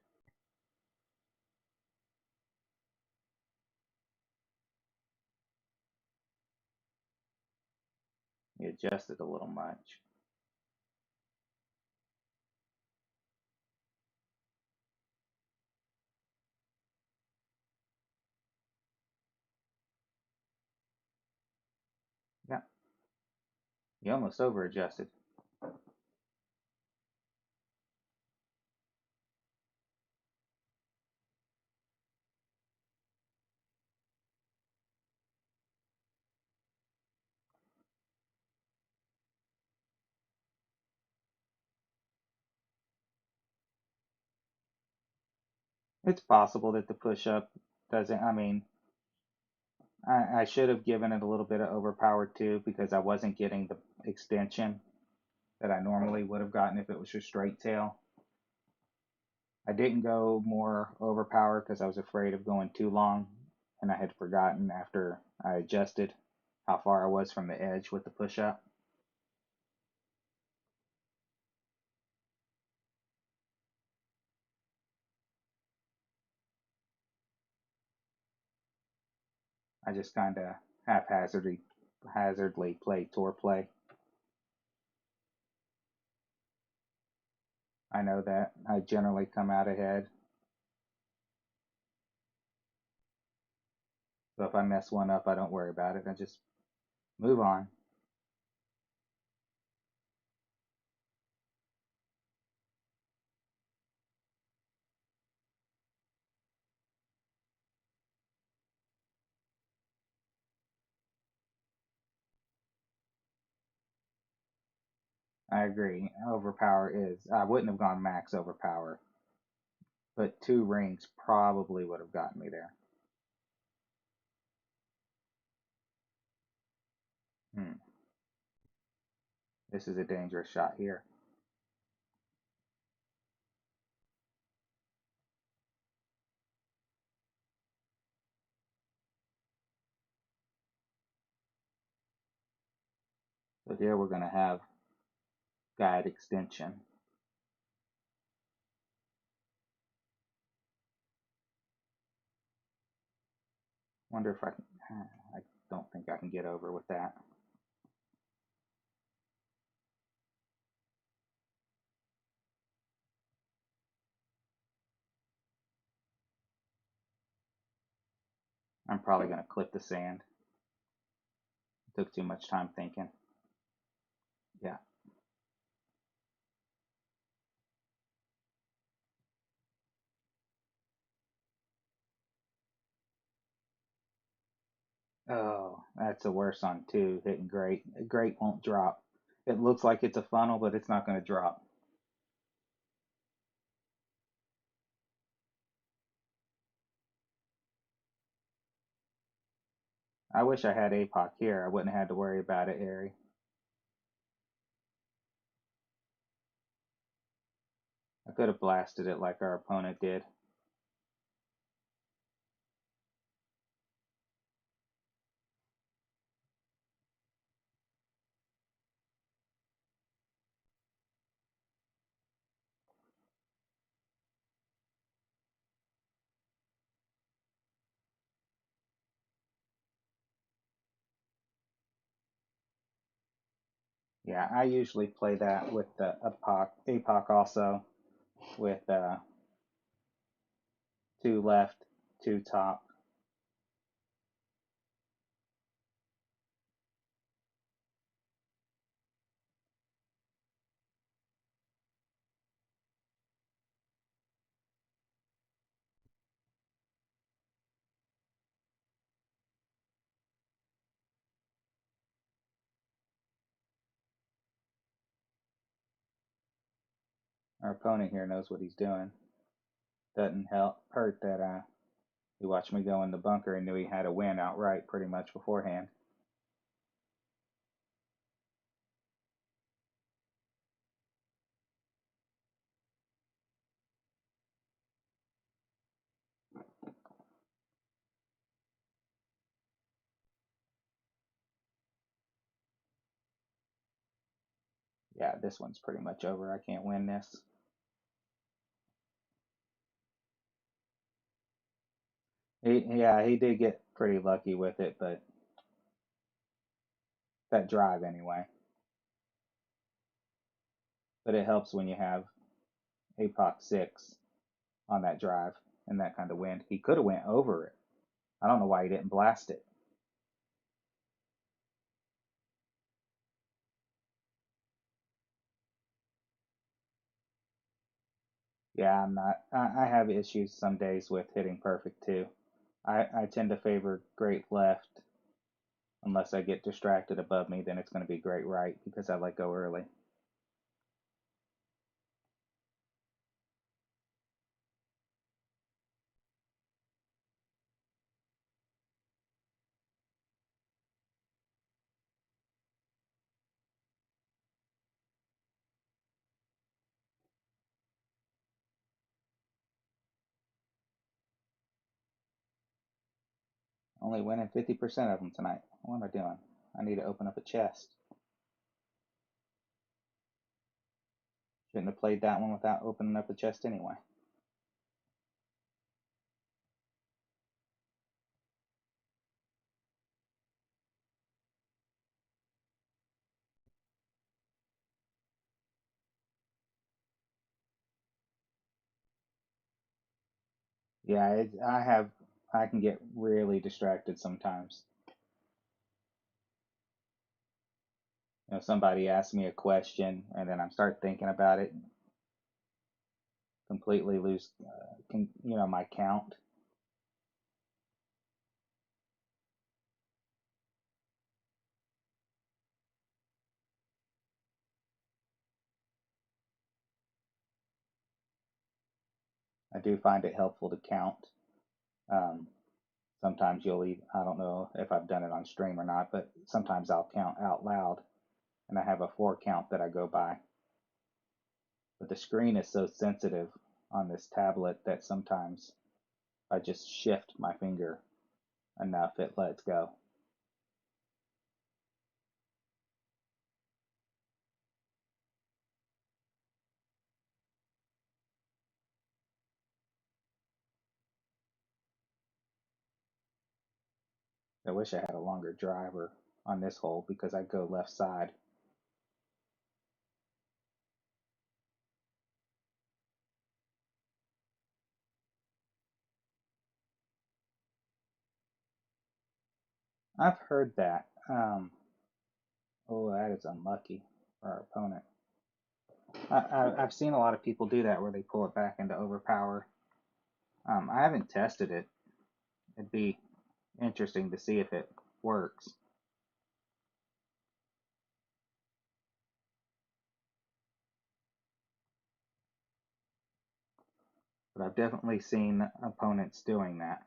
He adjusted a little much. Yeah, he almost over adjusted. It's possible that the push up doesn't. I mean, I should have given it a little bit of overpower too because I wasn't getting the extension that I normally would have gotten if it was just straight tail. I didn't go more overpower because I was afraid of going too long, and I had forgotten after I adjusted how far I was from the edge with the push up. I just kind of haphazardly haphazardly play tour play. I know that. I generally come out ahead. So if I mess one up, I don't worry about it. I just move on. I agree. Overpower is. I wouldn't have gone max overpower, but 2 rings probably would have gotten me there. Hmm. This is a dangerous shot here. So here we're going to have guide extension. Wonder if I can. I don't think I can get over with that. I'm probably going to clip the sand. It took too much time thinking. Yeah. Oh, that's a worse on 2. Hitting great. Great won't drop. It looks like it's a funnel, but it's not going to drop. I wish I had APOC here. I wouldn't have had to worry about it, Harry. I could have blasted it like our opponent did. Yeah, I usually play that with the APOC also, with 2 left, 2 top. Our opponent here knows what he's doing. Doesn't hurt that he watched me go in the bunker and knew he had a win outright pretty much beforehand. Yeah, this one's pretty much over. I can't win this. He did get pretty lucky with it, but that drive anyway. But it helps when you have APOC 6 on that drive and that kind of wind. He could have went over it. I don't know why he didn't blast it. Yeah, I'm not. I have issues some days with hitting perfect too. I tend to favor great left unless I get distracted above me, then it's going to be great right because I let go early. Only winning 50% of them tonight. What am I doing? I need to open up a chest. Shouldn't have played that one without opening up a chest anyway. Yeah, I can get really distracted sometimes. Somebody asks me a question and then I start thinking about it, completely lose, my count. I do find it helpful to count. Um, Sometimes I don't know if I've done it on stream or not, but sometimes I'll count out loud and I have a 4 count that I go by. But the screen is so sensitive on this tablet that sometimes if I just shift my finger enough, it lets go. I wish I had a longer driver on this hole because I go left side. I've heard that. Oh, that is unlucky for our opponent. I've seen a lot of people do that where they pull it back into overpower. I haven't tested it. It'd be interesting to see if it works. But I've definitely seen opponents doing that.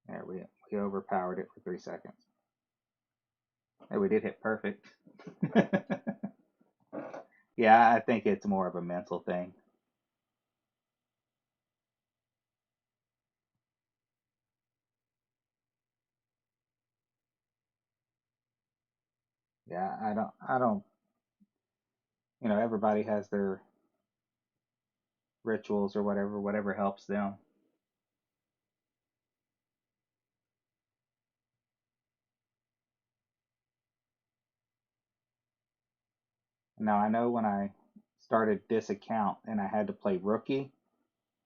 There, we overpowered it for 3 seconds. Hey, we did hit perfect. Yeah, I think it's more of a mental thing. Yeah, I don't, everybody has their rituals or whatever helps them. Now, I know when I started this account and I had to play rookie,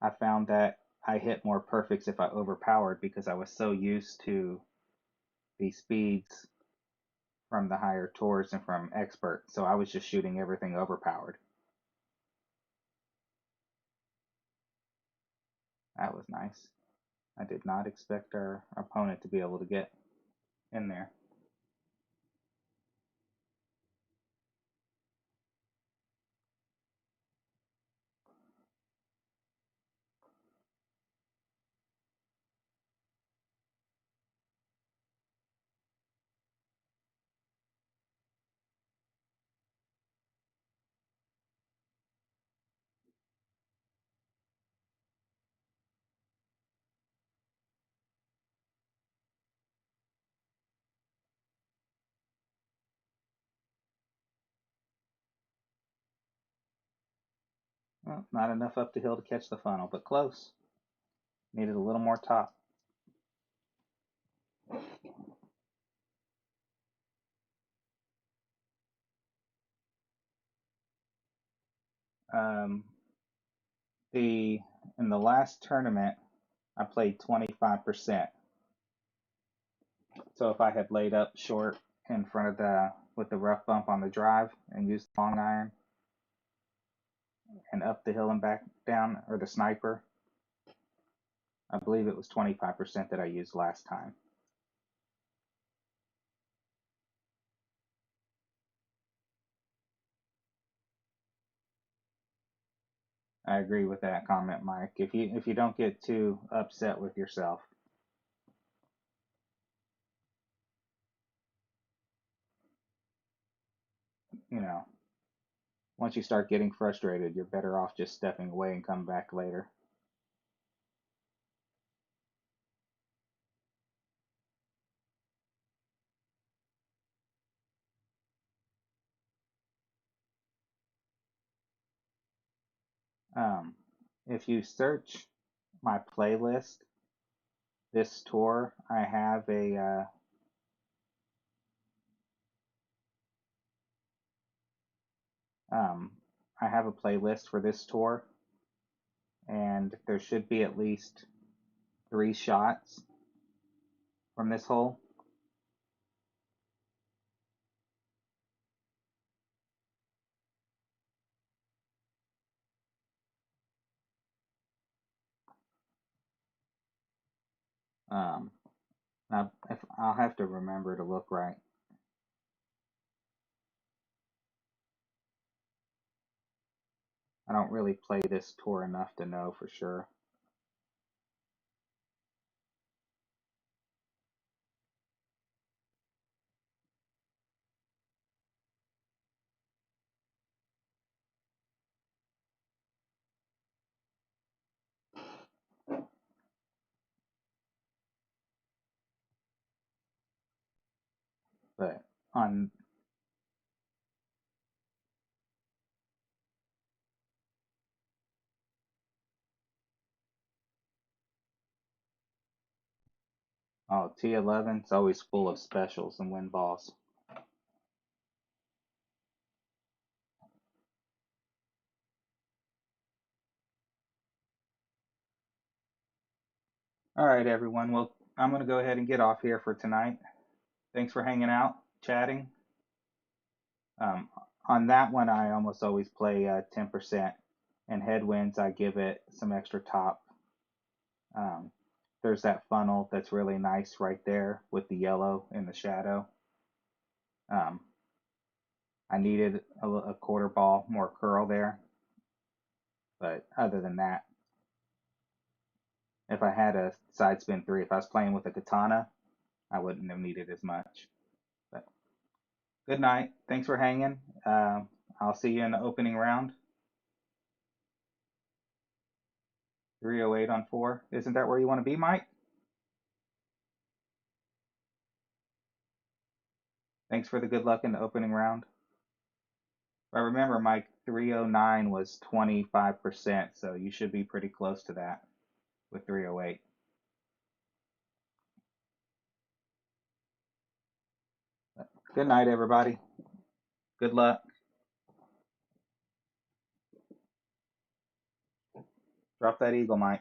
I found that I hit more perfects if I overpowered because I was so used to the speeds from the higher tours and from expert. So I was just shooting everything overpowered. That was nice. I did not expect our opponent to be able to get in there. Well, not enough up the hill to catch the funnel, but close. Needed a little more top. Um, the in the last tournament, I played 25%. So if I had laid up short in front of the with the rough bump on the drive and used the long iron and up the hill and back down, or the sniper, I believe it was 25% that I used last time. I agree with that comment, Mike. If you don't get too upset with yourself, you know, once you start getting frustrated, you're better off just stepping away and come back later. Um, if you search my playlist this tour, I have um, I have a playlist for this tour, and there should be at least 3 shots from this hole. Um, I'll have to remember to look right. I don't really play this tour enough to know for sure. But on T11, it's always full of specials and win balls. All right, everyone. Well, I'm going to go ahead and get off here for tonight. Thanks for hanging out, chatting. Um, on that one, I almost always play 10%, and headwinds, I give it some extra top. There's that funnel that's really nice right there with the yellow in the shadow. I needed a quarter ball, more curl there, but other than that, if I had a side spin 3, if I was playing with a katana, I wouldn't have needed as much. But good night. Thanks for hanging. I'll see you in the opening round. 308 on 4. Isn't that where you want to be, Mike? Thanks for the good luck in the opening round. I remember, Mike, 309 was 25%, so you should be pretty close to that with 308. Good night, everybody. Good luck. Drop that eagle, Mike.